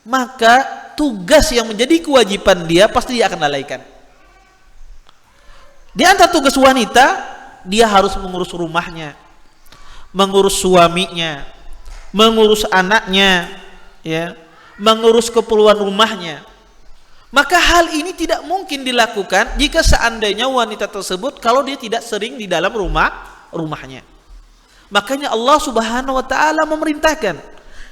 maka tugas yang menjadi kewajiban dia pasti dia akan lalaikan. Di antara tugas wanita, dia harus mengurus rumahnya, mengurus suaminya, mengurus anaknya, ya, mengurus keperluan rumahnya. Maka hal ini tidak mungkin dilakukan jika seandainya wanita tersebut kalau dia tidak sering di dalam rumahnya. Makanya Allah Subhanahu wa taala memerintahkan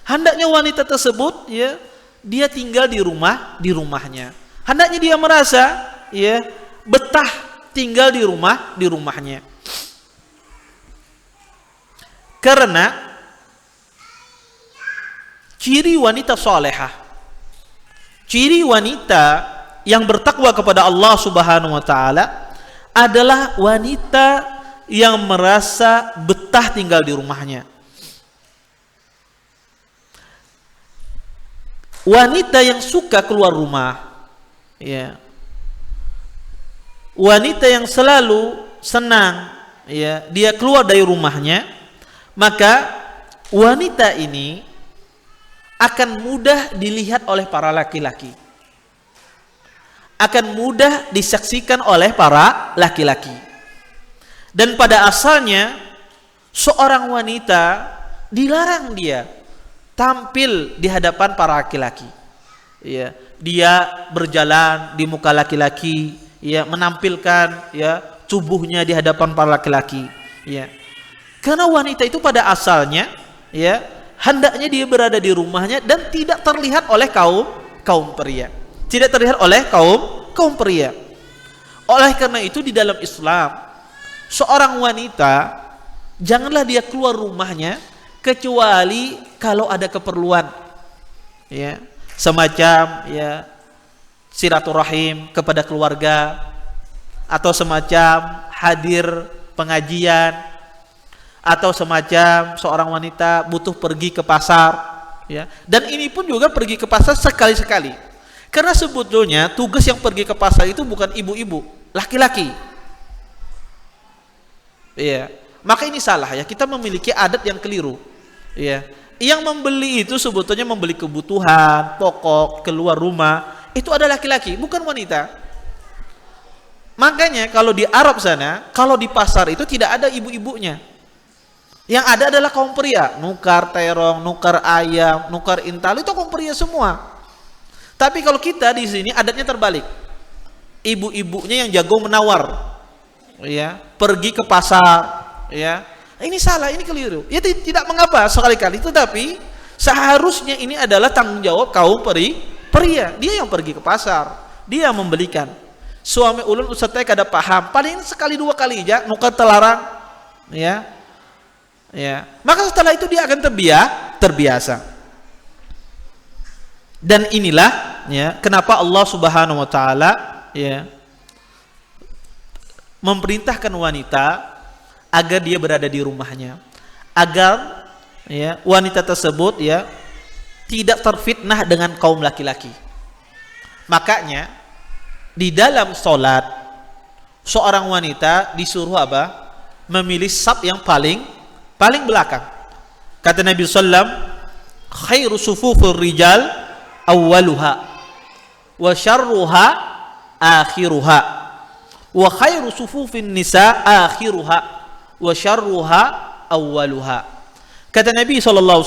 hendaknya wanita tersebut ya, dia tinggal di rumahnya. Hendaknya dia merasa ya betah tinggal di rumahnya. Karena ciri wanita salehah, ciri wanita yang bertakwa kepada Allah Subhanahu wa taala adalah wanita yang merasa betah tinggal di rumahnya. Wanita yang suka keluar rumah, ya. Wanita yang selalu senang, ya, dia keluar dari rumahnya, maka wanita ini akan mudah dilihat oleh para laki-laki, akan mudah disaksikan oleh para laki-laki. Dan pada asalnya seorang wanita dilarang dia tampil di hadapan para laki-laki. Ya, dia berjalan di muka laki-laki, ya, menampilkan ya tubuhnya di hadapan para laki-laki, ya. Karena wanita itu pada asalnya ya hendaknya dia berada di rumahnya dan tidak terlihat oleh kaum pria. Tidak terlihat oleh kaum pria. Oleh karena itu di dalam Islam seorang wanita janganlah dia keluar rumahnya kecuali kalau ada keperluan, ya, semacam ya silaturahim kepada keluarga, atau semacam hadir pengajian, atau semacam seorang wanita butuh pergi ke pasar, ya. Dan ini pun juga pergi ke pasar sekali-sekali, karena sebetulnya tugas yang pergi ke pasar itu bukan ibu-ibu, laki-laki, ya. Maka ini salah ya, kita memiliki adat yang keliru. Ya, yang membeli itu sebetulnya membeli kebutuhan pokok keluar rumah itu ada laki-laki, bukan wanita. Makanya kalau di Arab sana, kalau di pasar itu tidak ada ibu-ibunya. Yang ada adalah kaum pria, nukar terong, nukar ayam, nukar intal, itu kaum pria semua. Tapi kalau kita di sini adatnya terbalik. Ibu-ibunya yang jago menawar, ya, pergi ke pasar, ya. Ini salah, ini keliru. Ya tidak mengapa sekali-kali, tetapi seharusnya ini adalah tanggung jawab kaum pria. Dia yang pergi ke pasar, dia yang membelikan. Suami ulun ustaz kada paham, paling sekali dua kali aja nukar telarang, ya. Ya. Maka setelah itu dia akan terbiasa. Dan inilah ya kenapa Allah Subhanahu wa taala ya memerintahkan wanita agar dia berada di rumahnya, agar ya wanita tersebut ya tidak terfitnah dengan kaum laki-laki. Makanya di dalam sholat seorang wanita disuruh apa? Memilih saf yang paling belakang. Kata Nabi sallam, khairu sufufur rijal awwaluha wa syarruha akhiruha wa khairu sufufin nisa akhiruha wa syarruha awwaluha. Kata Nabi SAW,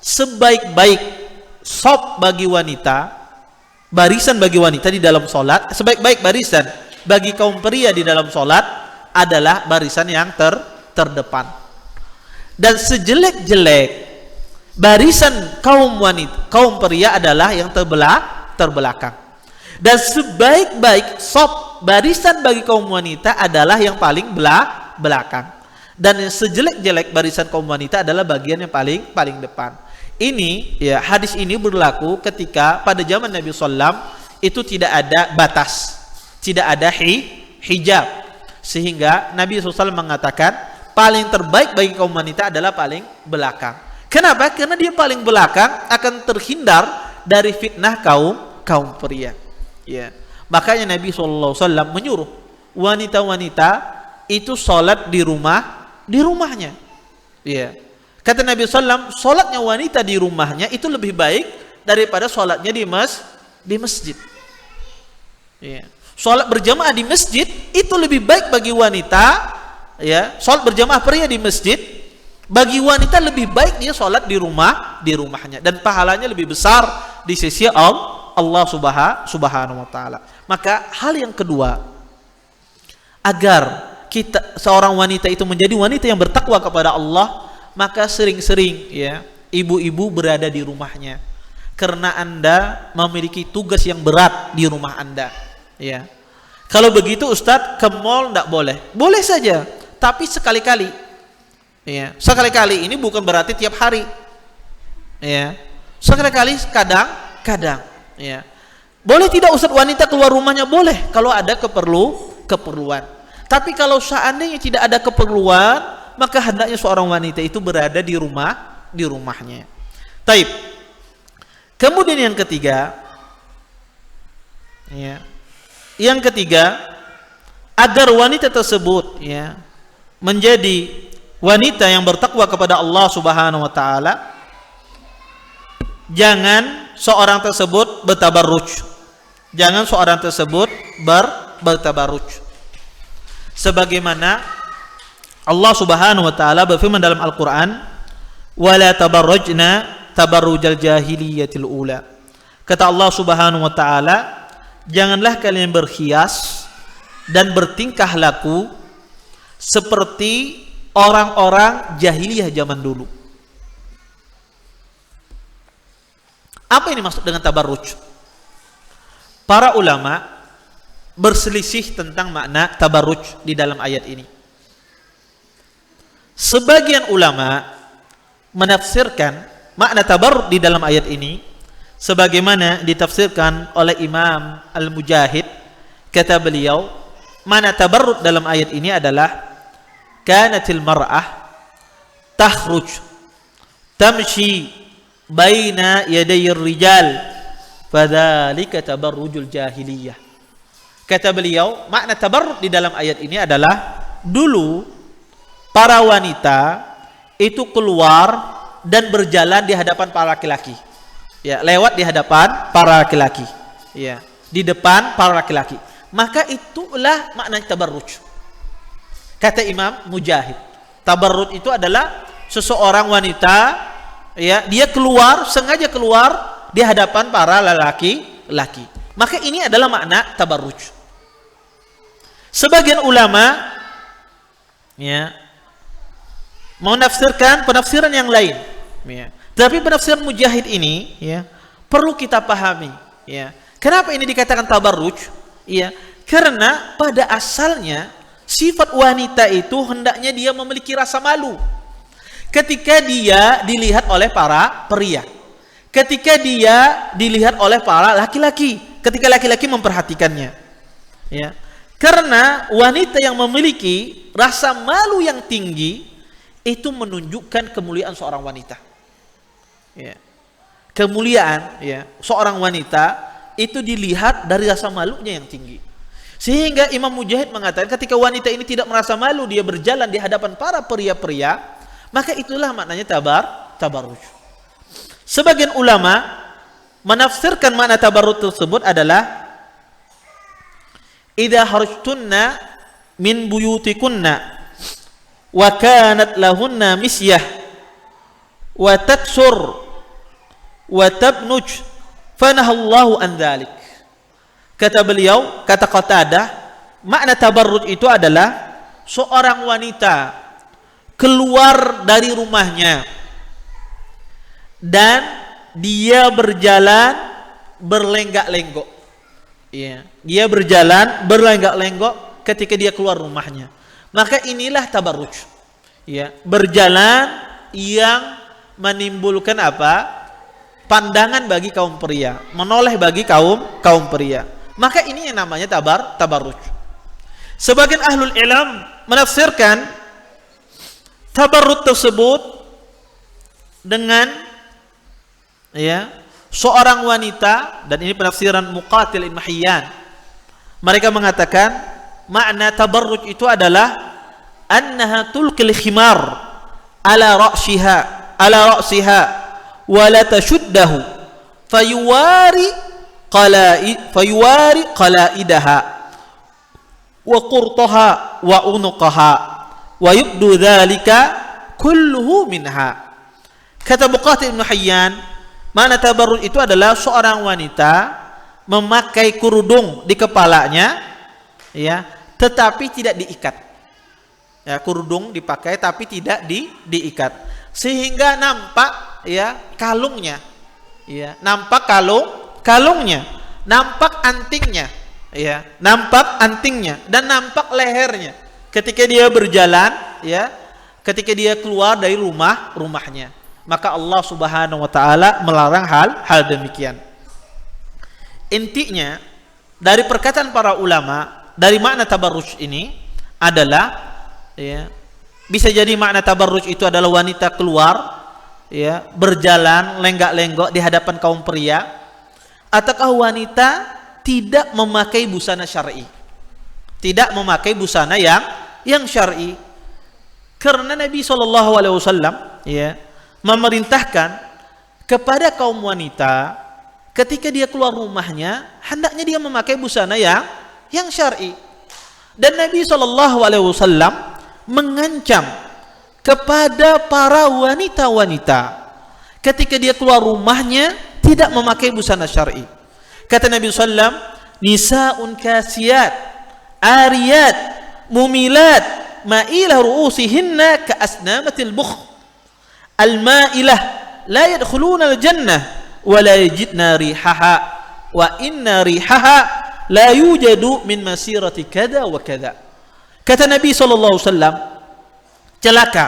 sebaik-baik shaf bagi wanita, barisan bagi wanita di dalam sholat, sebaik-baik barisan bagi kaum pria di dalam sholat adalah barisan yang terdepan. Dan sejelek-jelek barisan kaum pria adalah yang terbelakang. Dan sebaik-baik sop barisan bagi kaum wanita adalah yang paling belakang. Dan yang sejelek-jelek barisan kaum wanita adalah bagian yang paling depan. Ini ya, hadis ini berlaku ketika pada zaman Nabi sallam itu tidak ada batas, tidak ada hijab, sehingga Nabi SAW mengatakan paling terbaik bagi kaum wanita adalah paling belakang. Kenapa? Karena dia paling belakang akan terhindar dari fitnah kaum pria. Ya. Makanya Nabi SAW menyuruh wanita-wanita itu sholat di rumahnya. Ya. Kata Nabi SAW, sholatnya wanita di rumahnya itu lebih baik daripada sholatnya di masjid. Ya. Sholat berjamaah di masjid itu lebih baik bagi wanita. Ya. Sholat berjamaah pria di masjid, bagi wanita lebih baik dia sholat di rumahnya, dan pahalanya lebih besar di sisi Allah Subhanahu wa taala. Maka hal yang kedua, agar seorang wanita itu menjadi wanita yang bertakwa kepada Allah, maka sering-sering ya ibu-ibu berada di rumahnya, karena Anda memiliki tugas yang berat di rumah Anda. Ya, kalau begitu Ustadz, ke mall tidak boleh? Boleh saja, tapi sekali-kali. Ya, sekali-kali ini bukan berarti tiap hari. Ya, sekali-kali, kadang-kadang. Ya, boleh tidak Ustadz wanita keluar rumahnya? Boleh kalau ada keperluan. Tapi kalau seandainya tidak ada keperluan, maka hendaknya seorang wanita itu berada di rumahnya. Taib. Kemudian yang ketiga, ya, agar wanita tersebut ya menjadi wanita yang bertakwa kepada Allah Subhanahu wa taala, jangan seorang tersebut bertabarruj. Jangan seorang tersebut bertabarruj. Sebagaimana Allah Subhanahu wa taala berfirman dalam Al-Qur'an, "Wala tabarrujna tabarrujal jahiliyatil ula." Kata Allah Subhanahu wa taala, janganlah kalian berhias dan bertingkah laku seperti orang-orang jahiliyah zaman dulu. Apa ini maksud dengan tabarruj? Para ulama berselisih tentang makna tabarruj di dalam ayat ini. Sebagian ulama menafsirkan makna tabarruj di dalam ayat ini sebagaimana ditafsirkan oleh Imam Al-Mujahid. Kata beliau, makna tabarruj dalam ayat ini adalah kanatil mar'ah takhruj tamshi baina yadayir rijal fadzalika tabarrujul jahiliyah. Kata beliau, makna tabarruj di dalam ayat ini adalah dulu para wanita itu keluar dan berjalan di hadapan para laki-laki. Ya, lewat di hadapan para laki-laki. Ya, di depan para laki-laki. Maka itulah makna tabarruj. Kata Imam Mujahid, tabarruj itu adalah seseorang wanita ya, dia sengaja keluar di hadapan para laki-laki. Maka ini adalah makna tabarruj. Sebagian ulama ya menafsirkan penafsiran yang lain, ya. Tapi penafsiran Mujahid ini, ya, perlu kita pahami, ya. Kenapa ini dikatakan tabarruj? Ya, karena pada asalnya sifat wanita itu hendaknya dia memiliki rasa malu ketika dia dilihat oleh para pria, ketika dia dilihat oleh para laki-laki, ketika laki-laki memperhatikannya, ya. Karena wanita yang memiliki rasa malu yang tinggi itu menunjukkan kemuliaan seorang wanita. Ya. Kemuliaan ya, seorang wanita itu dilihat dari rasa malunya yang tinggi. Sehingga Imam Mujahid mengatakan ketika wanita ini tidak merasa malu, dia berjalan di hadapan para pria-pria, maka itulah maknanya tabarruj. Sebagian ulama menafsirkan makna tabarruj tersebut adalah idza harajtunna min buyutikunna wa kanat lahunna misyah wa taksur wa tabnuj fanahallahu an dzalik. Kata beliau, kata Qatadah, makna tabarruj itu adalah seorang wanita keluar dari rumahnya dan dia berjalan berlenggak-lenggok. Ya, dia berjalan berlenggak-lenggok ketika dia keluar rumahnya. Maka inilah tabarruj. Ya, berjalan yang menimbulkan apa? Pandangan bagi kaum pria, menoleh bagi kaum pria. Maka ini yang namanya tabarruj. Sebagian ahlul ilm menafsirkan tabarruj tersebut dengan ya seorang wanita, dan ini penafsiran Muqatil Ibn Hayyan. Mereka mengatakan makna tabarruj itu adalah annaha tulqil khimar ala ra'siha wa la tashuddahu fayuwari qalaidaha wa qurtaha wa unuqaha wa yubdu dhalika kulluhu minha. Kata Muqatil Ibn Hayyan, makna tabarruj itu adalah seorang wanita memakai kerudung di kepalanya, ya, tetapi tidak diikat. Ya, kerudung dipakai tapi tidak diikat, sehingga nampak ya kalungnya, ya, nampak kalungnya, nampak antingnya, ya, nampak antingnya dan nampak lehernya ketika dia berjalan, ya, ketika dia keluar dari rumahnya. Maka Allah Subhanahu wa taala melarang hal demikian. Intinya dari perkataan para ulama dari makna tabarruj ini adalah, ya, bisa jadi makna tabarruj itu adalah wanita keluar, ya, berjalan lenggak-lenggok di hadapan kaum pria, ataukah wanita tidak memakai busana syar'i, tidak memakai busana yang syar'i. Karena Nabi SAW, ya, memerintahkan kepada kaum wanita ketika dia keluar rumahnya hendaknya dia memakai busana yang syar'i. Dan Nabi SAW mengancam kepada para wanita-wanita ketika dia keluar rumahnya tidak memakai busana syar'i. Kata Nabi SAW, nisa'un kasiyat ariyat mumilat ma'ilah ru'usihinna ka asnamatil bukh al-ma'ilah la yadkhuluna al-jannah wa la yajidna rihaha wa inna rihaha la yujadu min masirati kada wa kada. Kata Nabi SAW, celaka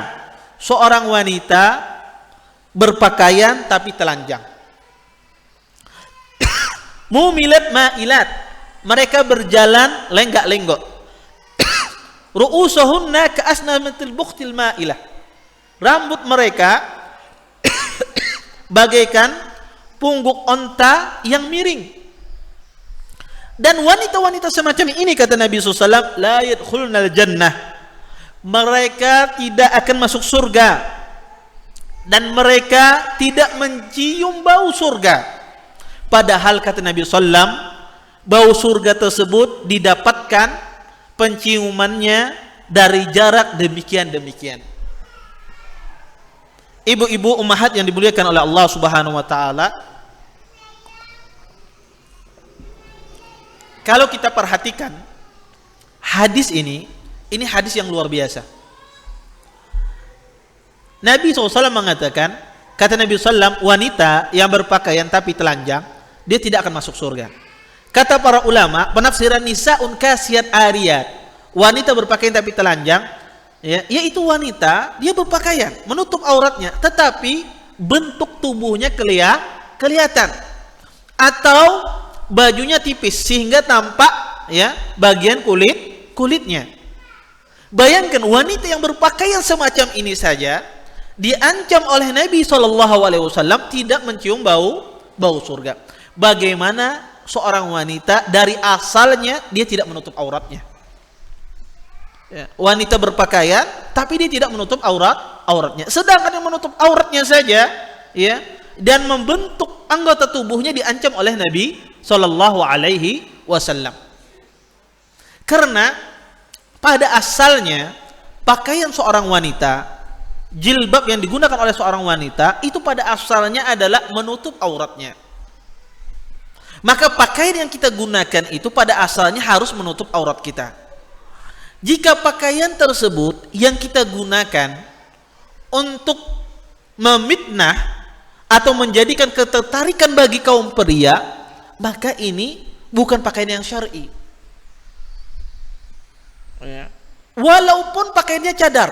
seorang wanita berpakaian tapi telanjang. Mumilat ma'ilat, mereka berjalan lenggak-lenggok. Ru'usuhunna ka asnamatil bukhtil ma'ilah, rambut mereka bagaikan pungguk onta yang miring. Dan wanita-wanita semacam ini, kata Nabi SAW, la yadkhulunal jannah, mereka tidak akan masuk surga dan mereka tidak mencium bau surga. Padahal kata Nabi SAW, bau surga tersebut didapatkan penciumannya dari jarak demikian. Ibu-ibu ummahat yang dimuliakan oleh Allah Subhanahu wa taala, kalau kita perhatikan hadis ini hadis yang luar biasa. Nabi SAW mengatakan, kata Nabi SAW, wanita yang berpakaian tapi telanjang, dia tidak akan masuk surga. Kata para ulama, penafsiran nisa'un kasiyat ariyat, wanita berpakaian tapi telanjang, ya, yaitu wanita dia berpakaian menutup auratnya tetapi bentuk tubuhnya kelihatan, atau bajunya tipis sehingga tampak, ya, bagian kulitnya. Bayangkan wanita yang berpakaian semacam ini saja diancam oleh Nabi SAW tidak mencium bau surga. Bagaimana seorang wanita dari asalnya dia tidak menutup auratnya? Ya, wanita berpakaian tapi dia tidak menutup auratnya. Sedangkan yang menutup auratnya saja, ya, dan membentuk anggota tubuhnya diancam oleh Nabi SAW. Karena pada asalnya pakaian seorang wanita, jilbab yang digunakan oleh seorang wanita itu pada asalnya adalah menutup auratnya. Maka pakaian yang kita gunakan itu pada asalnya harus menutup aurat kita. Jika pakaian tersebut yang kita gunakan untuk memfitnah atau menjadikan ketertarikan bagi kaum pria, maka ini bukan pakaian yang syar'i. Ya. Walaupun pakaiannya cadar,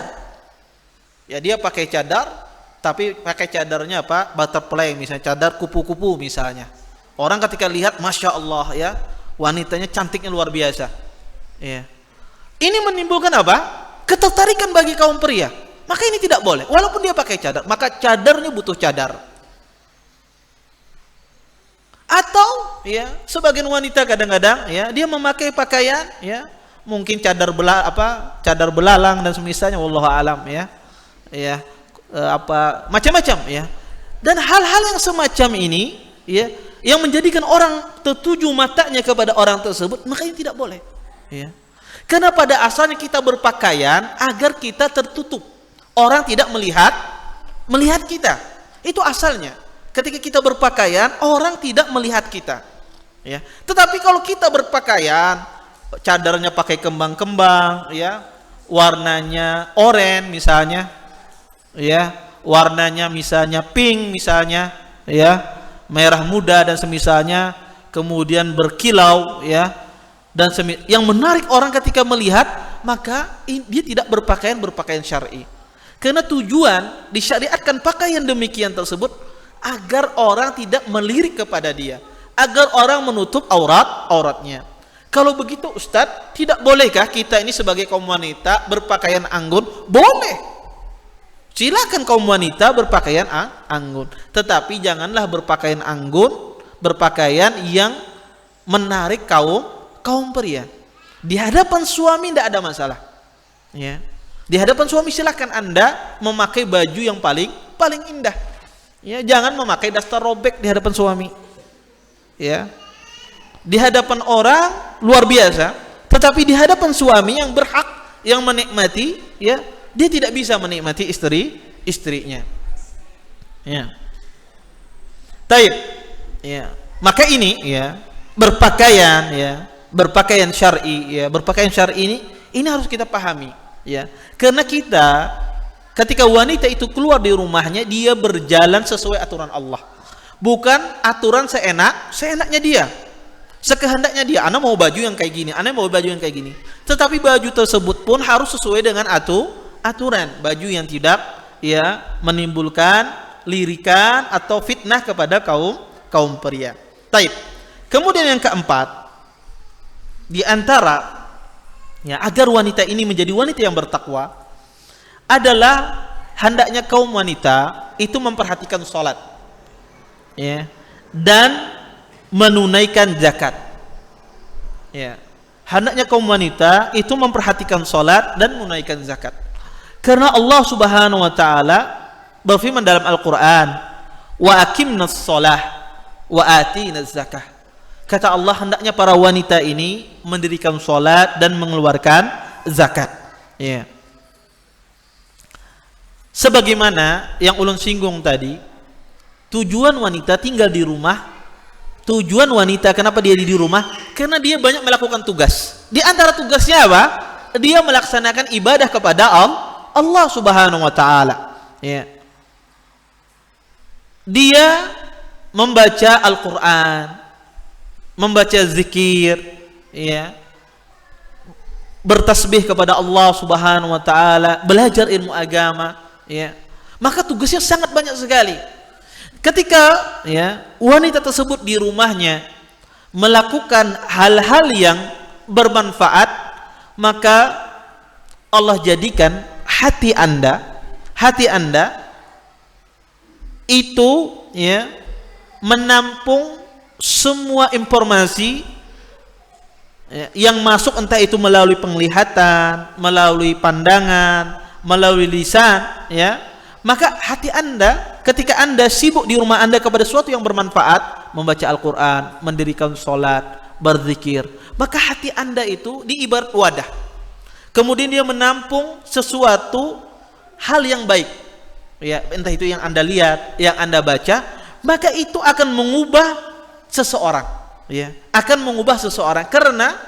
ya dia pakai cadar, tapi pakai cadarnya apa? Butterfly misalnya, cadar kupu-kupu misalnya. Orang ketika lihat, masya Allah ya, wanitanya cantiknya luar biasa. Ya. Ini menimbulkan apa? Ketertarikan bagi kaum pria. Maka ini tidak boleh. Walaupun dia pakai cadar, maka cadarnya butuh cadar. Atau ya, sebagian wanita kadang-kadang ya, dia memakai pakaian ya, mungkin cadar belalang dan semisalnya, wallahu alam ya. Ya, apa macam-macam ya. Dan hal-hal yang semacam ini ya, yang menjadikan orang tertuju matanya kepada orang tersebut, maka ini tidak boleh. Ya. Karena pada asalnya kita berpakaian agar kita tertutup, orang tidak melihat kita. Itu asalnya. Ketika kita berpakaian, orang tidak melihat kita. Ya. Tetapi kalau kita berpakaian, cadarnya pakai kembang-kembang, ya, warnanya oranye misalnya, ya, warnanya misalnya pink misalnya, ya, merah muda dan semisalnya, kemudian berkilau, ya, dan yang menarik orang ketika melihat, maka dia tidak berpakaian syar'i. Karena tujuan disyariatkan pakaian demikian tersebut agar orang tidak melirik kepada dia, agar orang menutup auratnya. Kalau begitu Ustadz, tidak bolehkah kita ini sebagai kaum wanita berpakaian anggun? Boleh. Silakan kaum wanita berpakaian anggun, tetapi janganlah berpakaian anggun, berpakaian yang menarik kaum pria. Di hadapan suami tidak ada masalah. Ya. Di hadapan suami silakan Anda memakai baju yang paling indah. Ya, jangan memakai daster robek di hadapan suami. Ya. Di hadapan orang luar biasa, tetapi di hadapan suami yang berhak, yang menikmati, ya, dia tidak bisa menikmati istrinya. Ya. Taib. Ya. Maka ini ya, berpakaian syar'i, ya, berpakaian syar'i ini harus kita pahami, ya. Karena ketika wanita itu keluar di rumahnya, dia berjalan sesuai aturan Allah, bukan aturan seenaknya dia, sekehendaknya dia. Ana mau baju yang kayak gini, ana mau baju yang kayak gini. Tetapi baju tersebut pun harus sesuai dengan aturan, baju yang tidak ya menimbulkan lirikan atau fitnah kepada kaum pria. Taib. Kemudian yang keempat, di antara ya agar wanita ini menjadi wanita yang bertakwa adalah hendaknya kaum wanita itu memperhatikan sholat, ya, dan menunaikan zakat. Ya, hendaknya kaum wanita itu memperhatikan sholat dan menunaikan zakat. Karena Allah Subhanahu wa taala berfirman dalam Al-Qur'an, "Wa aqimnas shalah wa atinaz zakah." Kata Allah, hendaknya para wanita ini mendirikan sholat dan mengeluarkan zakat. Ya. Sebagaimana yang ulun singgung tadi, tujuan wanita tinggal di rumah, tujuan wanita kenapa dia di rumah? Karena dia banyak melakukan tugas. Di antara tugasnya apa? Dia melaksanakan ibadah kepada Allah Subhanahu wa taala. Ya. Dia membaca Al-Qur'an, membaca zikir, ya, bertasbih kepada Allah Subhanahu wa taala, belajar ilmu agama, ya. Maka tugasnya sangat banyak sekali. Ketika ya wanita tersebut di rumahnya melakukan hal-hal yang bermanfaat, maka Allah jadikan hati Anda itu ya menampung semua informasi ya, yang masuk, entah itu melalui penglihatan, melalui pandangan, melalui lisan, ya. Maka hati Anda ketika Anda sibuk di rumah Anda kepada sesuatu yang bermanfaat, membaca Al-Qur'an, mendirikan sholat, berzikir, maka hati Anda itu diibarat wadah. Kemudian dia menampung sesuatu hal yang baik, ya, entah itu yang Anda lihat, yang Anda baca, maka itu akan mengubah seseorang, ya, akan mengubah seseorang. Karena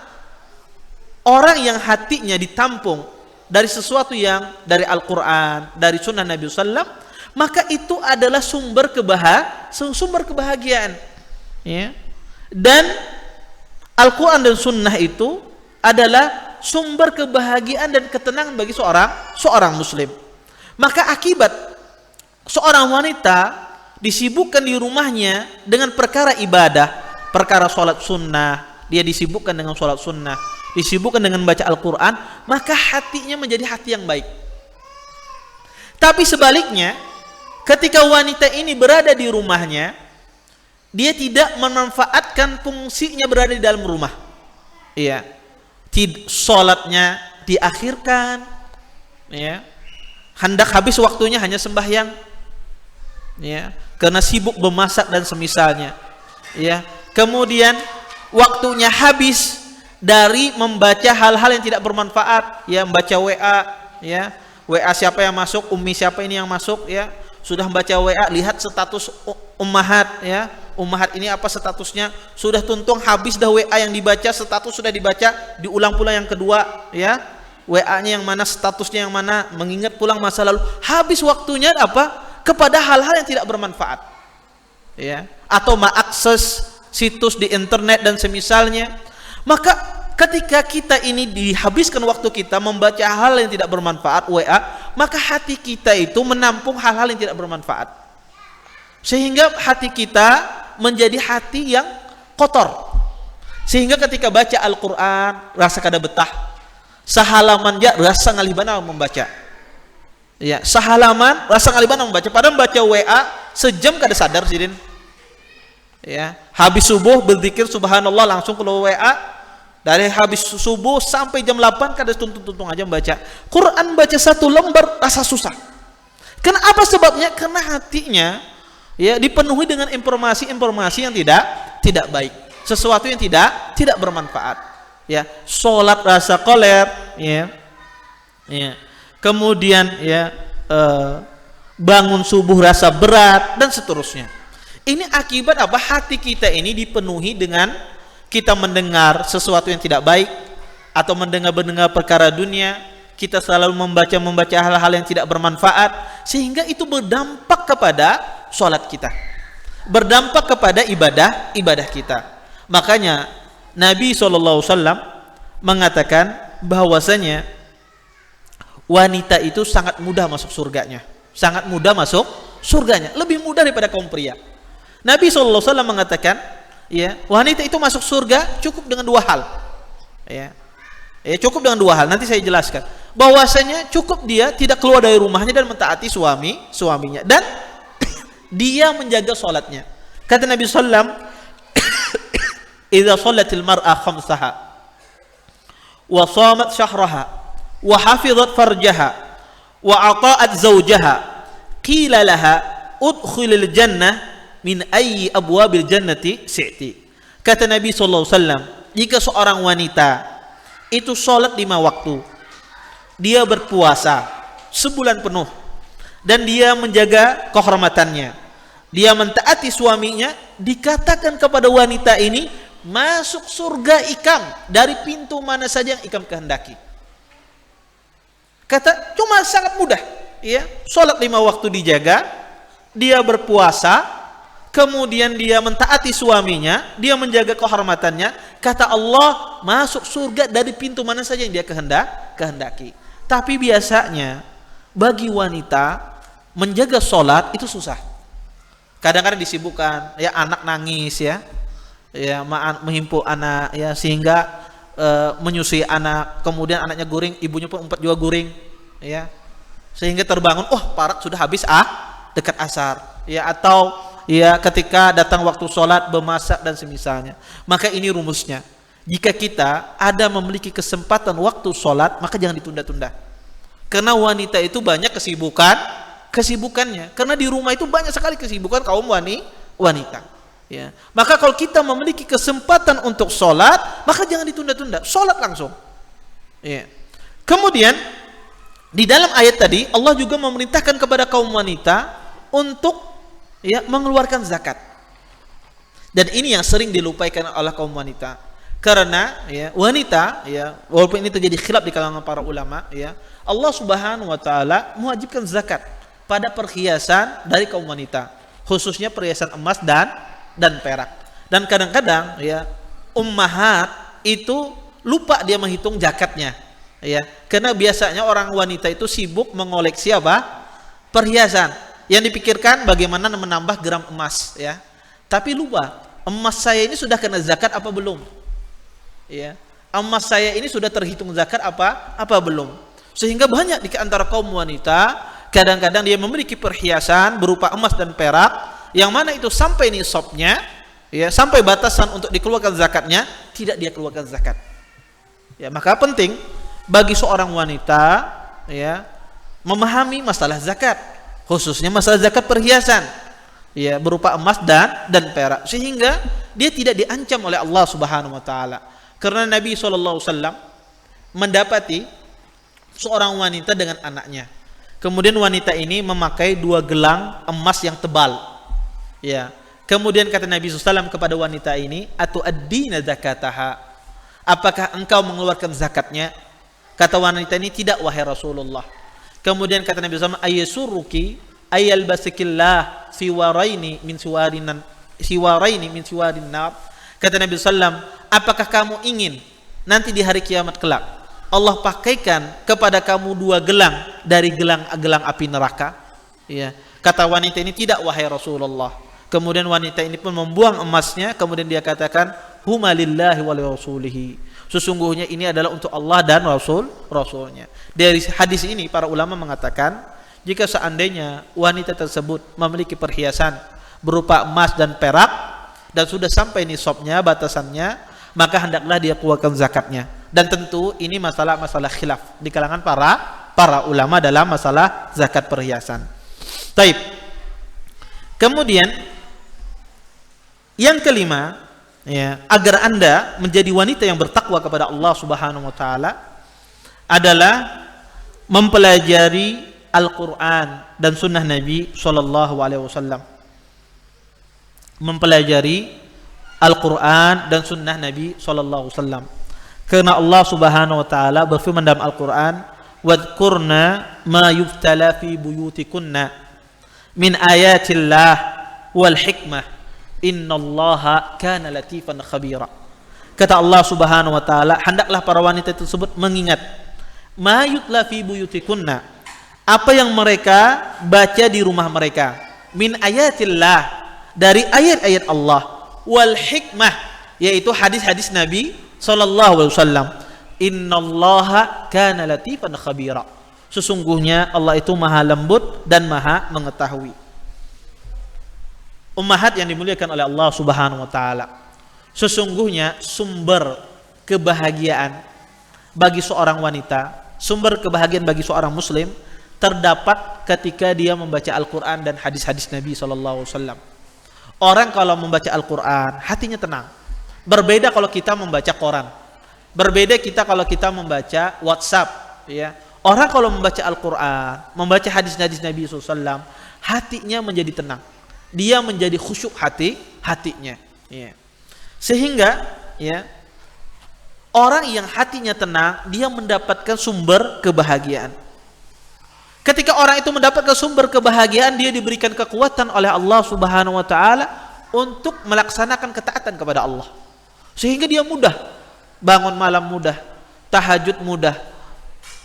orang yang hatinya ditampung dari sesuatu yang dari Al-Quran, dari Sunnah Nabi SAW, maka itu adalah sumber kebahagiaan. Ya. Dan Al-Quran dan Sunnah itu adalah sumber kebahagiaan dan ketenangan bagi seorang Muslim. Maka akibat seorang wanita disibukkan di rumahnya dengan perkara ibadah, perkara sholat sunnah, dia disibukkan dengan sholat sunnah, disibukkan dengan baca Al-Quran, maka hatinya menjadi hati yang baik. Tapi sebaliknya, ketika wanita ini berada di rumahnya, dia tidak memanfaatkan fungsinya berada di dalam rumah. Iya, sholatnya diakhirkan, ya, hendak habis waktunya hanya sembahyang, ya, karena sibuk memasak dan semisalnya, ya. Kemudian waktunya habis dari membaca hal-hal yang tidak bermanfaat, ya, membaca WA, ya, WA siapa yang masuk, Ummi siapa ini yang masuk, ya, sudah membaca WA, lihat status ummahat, ya, ummahat ini apa statusnya, sudah tuntung habis dah WA yang dibaca, status sudah dibaca, diulang pula yang kedua, ya, WA-nya yang mana, statusnya yang mana, mengingat pulang masa lalu, habis waktunya apa? Kepada hal-hal yang tidak bermanfaat, ya, atau mengakses situs di internet dan semisalnya. Maka ketika kita ini dihabiskan waktu kita membaca hal yang tidak bermanfaat, WA, maka hati kita itu menampung hal-hal yang tidak bermanfaat, sehingga hati kita menjadi hati yang kotor, sehingga ketika baca Al-Quran rasa kada betah, sehalaman ya rasa ngalibana membaca, ya, sehalaman rasa ngalibana membaca, padahal membaca WA sejam kada sadar sidin, ya, habis subuh berzikir subhanallah langsung keluar WA, dari habis subuh sampai jam 8 kada tuntung aja membaca Quran, baca satu lembar rasa susah. Kenapa sebabnya? Karena hatinya, ya, dipenuhi dengan informasi-informasi yang tidak baik, sesuatu yang tidak bermanfaat, ya. Sholat rasa koler, ya, ya. Kemudian, ya, bangun subuh rasa berat dan seterusnya. Ini akibat apa? Hati kita ini dipenuhi dengan kita mendengar sesuatu yang tidak baik, atau mendengar perkara dunia, kita selalu membaca hal-hal yang tidak bermanfaat, sehingga itu berdampak kepada sholat kita, berdampak kepada ibadah kita. Makanya Nabi SAW mengatakan bahwasanya wanita itu sangat mudah masuk surganya, sangat mudah masuk surganya, lebih mudah daripada kaum pria. Nabi SAW mengatakan, ya, wanita itu masuk surga cukup dengan dua hal, ya, cukup dengan dua hal. Nanti saya jelaskan bahwasanya cukup dia tidak keluar dari rumahnya dan mentaati suaminya, dan dia menjaga sholatnya. Kata Nabi SAW, idza sholatil mar'a khamsaha wa shamat syahraha wa hafizat farjaha wa ata'at zawjaha qila laha udkhilil jannah min ayyi abwabil jannati si'ti. Kata Nabi SAW, jika seorang wanita itu sholat 5 waktu, dia berpuasa sebulan penuh, dan dia menjaga kehormatannya, dia mentaati suaminya, dikatakan kepada wanita ini masuk surga ikam dari pintu mana saja yang ikam kehendaki. Kata, cuma sangat mudah, ya, sholat 5 waktu dijaga, dia berpuasa, kemudian dia mentaati suaminya, dia menjaga kehormatannya, kata Allah masuk surga dari pintu mana saja yang dia kehendaki. Tapi biasanya bagi wanita menjaga sholat itu susah. Kadang-kadang disibukkan, ya, anak nangis, ya, menghimpun anak, ya, sehingga menyusui anak, kemudian anaknya guring, ibunya pun umpat juga guring, ya, sehingga terbangun, oh parak sudah habis dekat asar, ya, atau, ya, ketika datang waktu sholat bermasak dan semisalnya. Maka ini rumusnya, jika kita ada memiliki kesempatan waktu sholat, maka jangan ditunda-tunda, karena wanita itu banyak kesibukannya, karena di rumah itu banyak sekali kesibukan kaum wanita, ya. Maka kalau kita memiliki kesempatan untuk sholat, maka jangan ditunda-tunda, sholat langsung, ya. Kemudian di dalam ayat tadi Allah juga memerintahkan kepada kaum wanita untuk, ya, mengeluarkan zakat. Dan ini yang sering dilupaikan oleh kaum wanita. Karena ya wanita ya, walaupun ini terjadi khilaf di kalangan para ulama ya, Allah Subhanahu wa taala mewajibkan zakat pada perhiasan dari kaum wanita, khususnya perhiasan emas dan perak. Dan kadang-kadang ya ummahat itu lupa dia menghitung zakatnya ya, karena biasanya orang wanita itu sibuk mengoleksi apa? Perhiasan. Yang dipikirkan bagaimana menambah gram emas ya. Tapi lupa, emas saya ini sudah kena zakat apa belum? Ya. Emas saya ini sudah terhitung zakat apa belum? Sehingga banyak di antara kaum wanita kadang-kadang dia memiliki perhiasan berupa emas dan perak yang mana itu sampai nisabnya ya, sampai batasan untuk dikeluarkan zakatnya, tidak dia keluarkan zakat. Ya, maka penting bagi seorang wanita ya memahami masalah zakat, khususnya masalah zakat perhiasan ya berupa emas dan perak, sehingga dia tidak diancam oleh Allah Subhanahu wa taala. Karena Nabi SAW mendapati seorang wanita dengan anaknya. Kemudian wanita ini memakai 2 gelang emas yang tebal. Ya. Kemudian kata Nabi SAW kepada wanita ini, "Atu'addina zakataha?" Apakah engkau mengeluarkan zakatnya? Kata wanita ini, "Tidak wahai Rasulullah." Kemudian kata Nabi SAW, "Ayasuruki ayalbasikillah siwaraini min siwarin nar." Kata Nabi SAW, apakah kamu ingin nanti di hari kiamat kelak Allah pakaikan kepada kamu 2 gelang dari gelang api neraka? Ya. Kata wanita ini, "Tidak wahai Rasulullah." Kemudian wanita ini pun membuang emasnya, kemudian dia katakan, "Huma lillahi wa rasulihi." Sesungguhnya ini adalah untuk Allah dan Rasulnya. Dari hadis ini para ulama mengatakan, jika seandainya wanita tersebut memiliki perhiasan berupa emas dan perak dan sudah sampai nisabnya, batasannya, maka hendaklah dia keluarkan zakatnya. Dan tentu ini masalah khilaf di kalangan para ulama dalam masalah zakat perhiasan. Taib. Kemudian yang kelima, ya, agar Anda menjadi wanita yang bertakwa kepada Allah Subhanahu wa taala adalah mempelajari Al-Qur'an dan sunnah Nabi sallallahu alaihi wasallam. Mempelajari Al-Qur'an dan sunnah Nabi sallallahu alaihi wasallam. Karena Allah Subhanahu wa taala berfirman dalam Al-Qur'an, "Wadhkurna ma yuftala fi buyutikunna min ayatillah wal hikmah. Innallaha kana latifan khabira." Kata Allah Subhanahu wa taala, hendaklah para wanita tersebut mengingat ma yutla fi buyutikunna, apa yang mereka baca di rumah mereka, min ayatillah, dari ayat-ayat Allah, wal hikmah, yaitu hadis-hadis Nabi sallallahu alaihi wasallam. Innallaha kana latifan khabira. Sesungguhnya Allah itu maha lembut dan maha mengetahui. Ummahat yang dimuliakan oleh Allah Subhanahu wa taala, sesungguhnya sumber kebahagiaan bagi seorang wanita, sumber kebahagiaan bagi seorang muslim terdapat ketika dia membaca Al-Qur'an dan hadis-hadis Nabi sallallahu alaihi wasallam. Orang kalau membaca Al-Qur'an hatinya tenang. Berbeda kalau kita membaca koran. Berbeda kita kalau kita membaca WhatsApp, ya. Orang kalau membaca Al-Qur'an, membaca hadis-hadis Nabi sallallahu alaihi wasallam, hatinya menjadi tenang. Dia menjadi khusyuk hatinya, ya. Sehingga ya orang yang hatinya tenang, dia mendapatkan sumber kebahagiaan. Ketika orang itu mendapatkan sumber kebahagiaan, dia diberikan kekuatan oleh Allah Subhanahu wa taala untuk melaksanakan ketaatan kepada Allah. Sehingga dia mudah bangun malam, mudah tahajud, mudah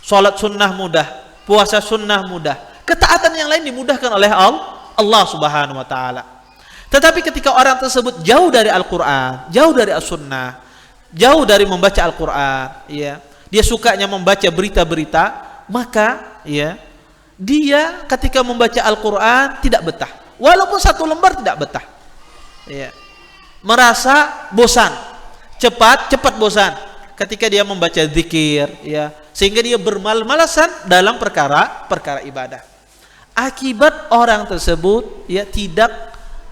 salat sunnah, mudah puasa sunnah, mudah ketaatan yang lain dimudahkan oleh Allah Subhanahu wa taala. Tetapi ketika orang tersebut jauh dari Al-Qur'an, jauh dari As-Sunnah, jauh dari membaca Al-Qur'an, ya, dia sukanya membaca berita-berita, maka ya dia ketika membaca Al-Qur'an tidak betah. Walaupun 1 lembar tidak betah. Ya. Merasa bosan. Cepat bosan ketika dia membaca zikir, ya, sehingga dia bermalas-malasan dalam perkara ibadah. Akibat orang tersebut ya tidak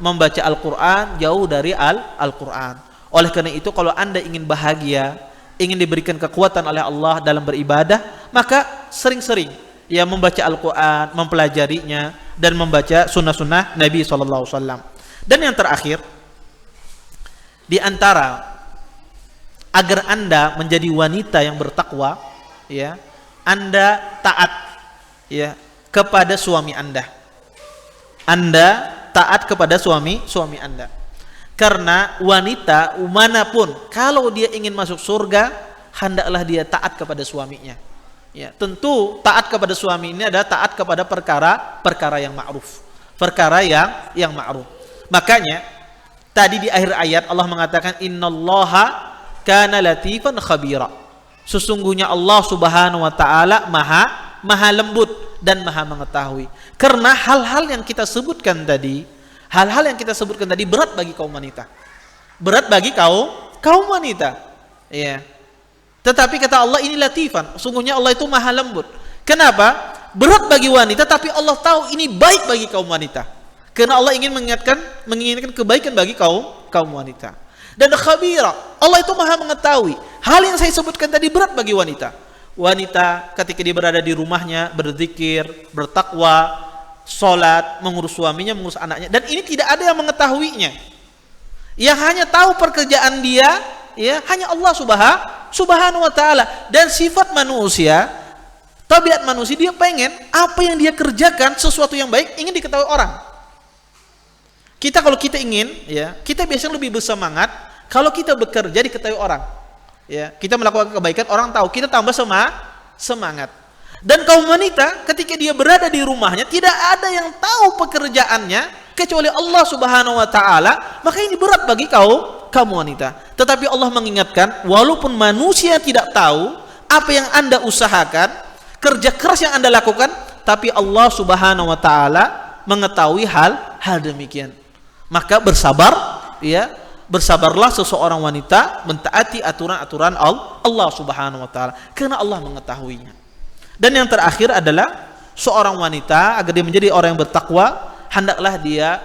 membaca Al-Qur'an, jauh dari Al-Qur'an. Oleh karena itu, kalau Anda ingin bahagia, ingin diberikan kekuatan oleh Allah dalam beribadah, maka sering-sering ya membaca Al-Qur'an, mempelajarinya, dan membaca sunnah-sunnah Nabi SAW. Dan yang terakhir, di antara agar Anda menjadi wanita yang bertakwa, ya, Anda taat, ya, kepada suami Anda. Anda taat kepada suami Anda. Karena wanita manapun kalau dia ingin masuk surga, hendaklah dia taat kepada suaminya. Ya, tentu taat kepada suami ini adalah taat kepada perkara yang ma'ruf. Perkara yang ma'ruf. Makanya tadi di akhir ayat Allah mengatakan innallaha kana latifan khabira. Sesungguhnya Allah Subhanahu wa taala maha lembut dan maha mengetahui. Karena hal-hal yang kita sebutkan tadi berat bagi kaum wanita. Berat bagi kaum wanita. Ya. Tetapi kata Allah ini latifan, sesungguhnya Allah itu maha lembut. Kenapa? Berat bagi wanita tapi Allah tahu ini baik bagi kaum wanita. Karena Allah ingin menginginkan kebaikan bagi kaum wanita. Dan khabira, Allah itu maha mengetahui. Hal yang saya sebutkan tadi berat bagi wanita. Wanita ketika dia berada di rumahnya, berzikir, bertakwa, sholat, mengurus suaminya, mengurus anaknya. Dan ini tidak ada yang mengetahuinya. Yang hanya tahu pekerjaan dia, ya, hanya Allah Subhanahu wa ta'ala. Dan sifat manusia, tabiat manusia, dia pengen apa yang dia kerjakan, sesuatu yang baik, ingin diketahui orang. Kita kalau kita ingin, ya, kita biasanya lebih bersemangat kalau kita bekerja diketahui orang. Ya, kita melakukan kebaikan, orang tahu, kita tambah semangat. Dan kaum wanita ketika dia berada di rumahnya tidak ada yang tahu pekerjaannya kecuali Allah Subhanahu wa taala, maka ini berat bagi kaum wanita. Tetapi Allah mengingatkan, walaupun manusia tidak tahu apa yang Anda usahakan, kerja keras yang Anda lakukan, tapi Allah Subhanahu wa taala mengetahui hal demikian. Maka bersabarlah seseorang wanita mentaati aturan-aturan Allah Subhanahu wa taala karena Allah mengetahuinya. Dan yang terakhir adalah seorang wanita agar dia menjadi orang yang bertakwa, hendaklah dia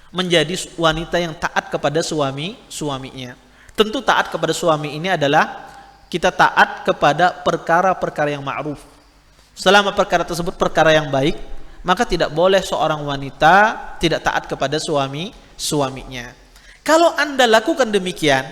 menjadi wanita yang taat kepada suaminya. Tentu taat kepada suami ini adalah kita taat kepada perkara-perkara yang ma'ruf. Selama perkara tersebut perkara yang baik, maka tidak boleh seorang wanita tidak taat kepada suaminya. Kalau Anda lakukan demikian,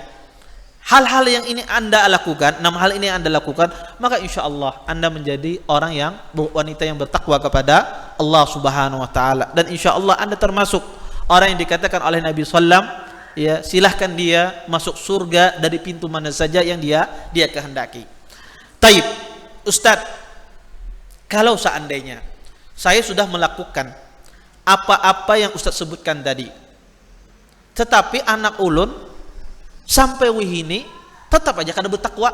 hal-hal yang ini Anda lakukan, 6 hal ini yang Anda lakukan, maka insya Allah Anda menjadi orang yang wanita yang bertakwa kepada Allah Subhanahu wa taala. Dan insya Allah Anda termasuk orang yang dikatakan oleh Nabi sallam, ya, silahkan dia masuk surga dari pintu mana saja yang dia kehendaki. Taib, Ustadz, kalau seandainya saya sudah melakukan apa-apa yang Ustadz sebutkan tadi, tetapi anak ulun sampai wihini tetap aja kada bertakwa.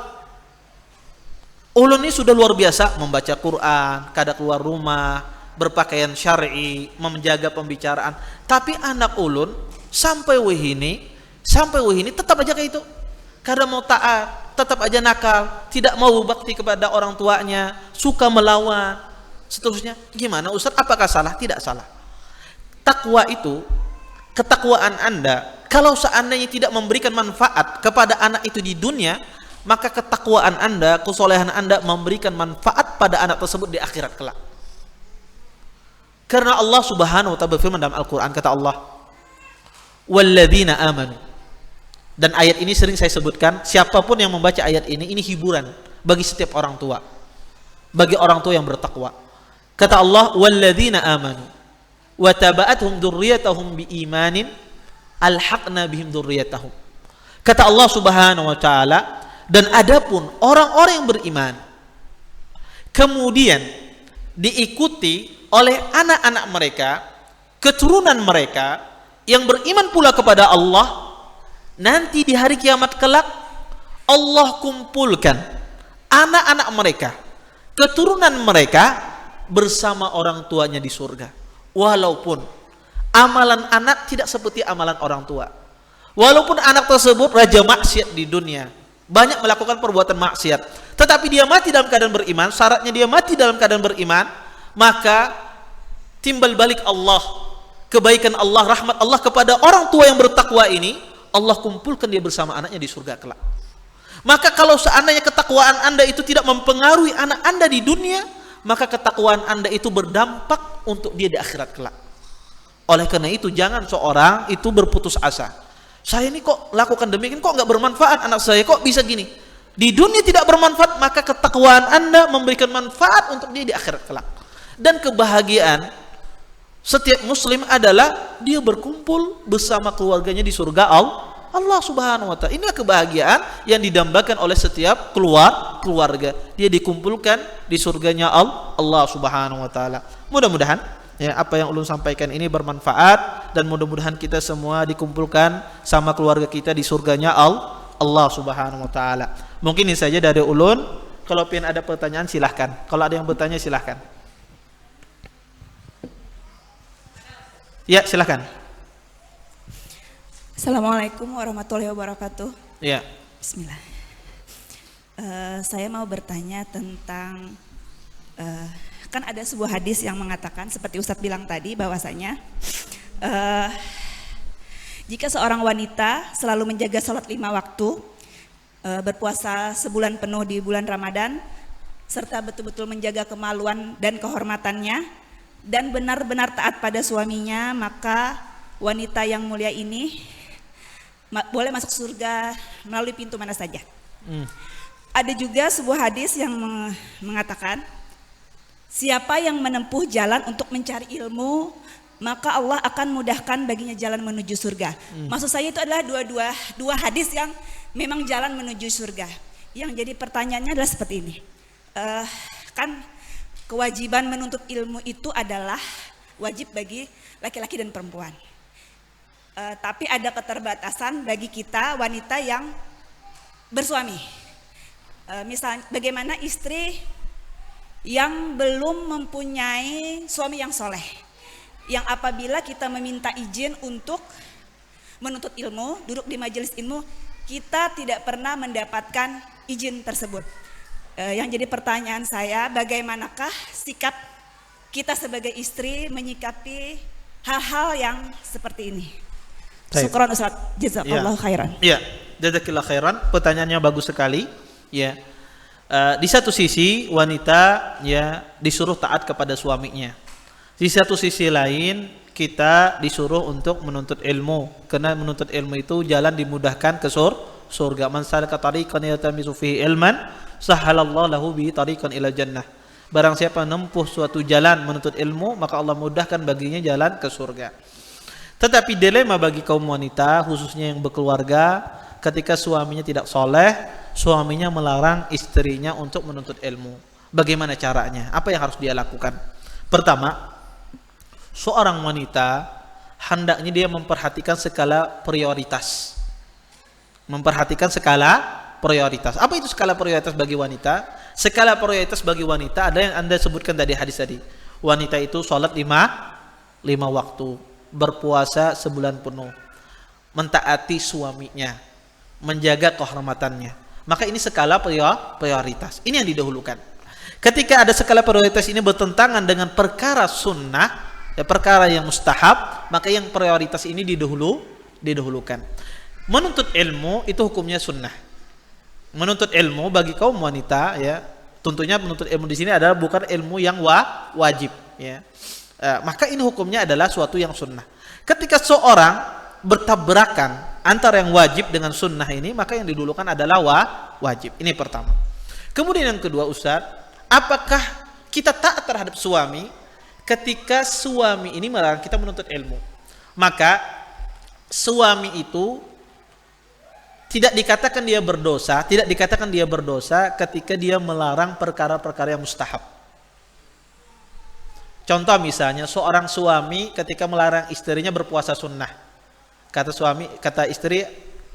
Ulun ini sudah luar biasa membaca Quran, kada keluar rumah, berpakaian syar'i, menjaga pembicaraan, tapi anak ulun sampai wihini tetap aja kayak itu. Kada mau taat, tetap aja nakal, tidak mau bakti kepada orang tuanya, suka melawan, seterusnya. Gimana Ustaz? Apakah salah? Tidak salah. Takwa itu, ketakwaan Anda, kalau seandainya tidak memberikan manfaat kepada anak itu di dunia, maka ketakwaan Anda, kesolehan Anda memberikan manfaat pada anak tersebut di akhirat kelak. Karena Allah Subhanahu wa ta'ala berfirman dalam Al-Quran, kata Allah, walladzina amanu. Dan ayat ini sering saya sebutkan, siapapun yang membaca ayat ini hiburan bagi setiap orang tua, bagi orang tua yang bertakwa. Kata Allah, walladzina amanu wa taba'athum dzurriyyatuhum biimanin alhaqna bihim dzurriyyatahum. Kata Allah Subhanahu wa taala, dan adapun orang-orang yang beriman kemudian diikuti oleh anak-anak mereka, keturunan mereka yang beriman pula kepada Allah, nanti di hari kiamat kelak Allah kumpulkan anak-anak mereka, keturunan mereka bersama orang tuanya di surga. Walaupun amalan anak tidak seperti amalan orang tua, walaupun anak tersebut raja maksiat di dunia, banyak melakukan perbuatan maksiat, tetapi dia mati dalam keadaan beriman, syaratnya dia mati dalam keadaan beriman, maka timbal balik Allah, kebaikan Allah, rahmat Allah kepada orang tua yang bertakwa ini, Allah kumpulkan dia bersama anaknya di surga kelak. Maka kalau seandainya ketakwaan Anda itu tidak mempengaruhi anak Anda di dunia, maka ketakwaan Anda itu berdampak untuk dia di akhirat kelak. Oleh karena itu jangan seorang itu berputus asa. Saya ini kok lakukan demikian, kok nggak bermanfaat anak saya, kok bisa gini. Di dunia tidak bermanfaat, maka ketakwaan Anda memberikan manfaat untuk dia di akhirat kelak. Dan kebahagiaan setiap muslim adalah dia berkumpul bersama keluarganya di surga Allah Subhanahu wa taala. Inilah kebahagiaan yang didambakan oleh setiap keluarga. Dia dikumpulkan di surganya Allah Subhanahu wa taala. Mudah-mudahan ya apa yang ulun sampaikan ini bermanfaat, dan mudah-mudahan kita semua dikumpulkan sama keluarga kita di surganya Allah Subhanahu wa taala. Mungkin ini saja dari ulun. Kalau pengen ada pertanyaan silahkan. Kalau ada yang bertanya silahkan. Ya, silahkan. Assalamualaikum warahmatullahi wabarakatuh. Ya. Bismillah. Saya mau bertanya tentang kan ada sebuah hadis yang mengatakan seperti Ustadz bilang tadi bahwasanya jika seorang wanita selalu menjaga sholat 5 waktu, berpuasa sebulan penuh di bulan Ramadan, serta betul-betul menjaga kemaluan dan kehormatannya, dan benar-benar taat pada suaminya, maka wanita yang mulia ini boleh masuk surga melalui pintu mana saja. Ada juga sebuah hadis yang mengatakan, siapa yang menempuh jalan untuk mencari ilmu, maka Allah akan mudahkan baginya jalan menuju surga. Maksud saya itu adalah dua hadis yang memang jalan menuju surga. Yang jadi pertanyaannya adalah seperti ini, kan kewajiban menuntut ilmu itu adalah wajib bagi laki-laki dan perempuan. Tapi ada keterbatasan bagi kita wanita yang bersuami. Misalnya bagaimana istri yang belum mempunyai suami yang soleh, yang apabila kita meminta izin untuk menuntut ilmu, duduk di majelis ilmu, kita tidak pernah mendapatkan izin tersebut. Yang jadi pertanyaan saya, bagaimanakah sikap kita sebagai istri menyikapi hal-hal yang seperti ini? Syukran Ustaz, jazakallahu khairan. Ya, jazakallahu khairan. Pertanyaannya bagus sekali. Ya, di satu sisi wanita ya disuruh taat kepada suaminya. Di satu sisi lain kita disuruh untuk menuntut ilmu, karena menuntut ilmu itu jalan dimudahkan ke surga. Man salaka tariqan yaltamisu fihi ilman sahhalallahu lahu bi tariqan ila jannah. Barang siapa menempuh suatu jalan menuntut ilmu, maka Allah mudahkan baginya jalan ke surga. Tetapi dilema bagi kaum wanita, khususnya yang berkeluarga, ketika suaminya tidak soleh, suaminya melarang istrinya untuk menuntut ilmu. Bagaimana caranya? Apa yang harus dia lakukan? Pertama, seorang wanita hendaknya dia memperhatikan skala prioritas. Memperhatikan skala prioritas. Apa itu skala prioritas bagi wanita? Skala prioritas bagi wanita ada yang Anda sebutkan tadi hadis tadi. Wanita itu sholat 5 waktu, berpuasa sebulan penuh, mentaati suaminya, menjaga kehormatannya. Maka ini skala prioritas. Ini yang didahulukan. Ketika ada skala prioritas ini bertentangan dengan perkara sunnah, ya perkara yang mustahab, maka yang prioritas ini didahulukan. Menuntut ilmu itu hukumnya sunnah. Menuntut ilmu bagi kaum wanita, ya tentunya menuntut ilmu di sini adalah bukan ilmu yang wajib, ya. Maka ini hukumnya adalah suatu yang sunnah. Ketika seorang bertabrakan antara yang wajib dengan sunnah ini, maka yang didulukan adalah wajib. Ini pertama. Kemudian yang kedua, Ustaz, apakah kita taat terhadap suami ketika suami ini melarang kita menuntut ilmu? Maka suami itu tidak dikatakan dia berdosa ketika dia melarang perkara-perkara yang mustahab. Contoh misalnya seorang suami ketika melarang istrinya berpuasa sunnah. Kata istri,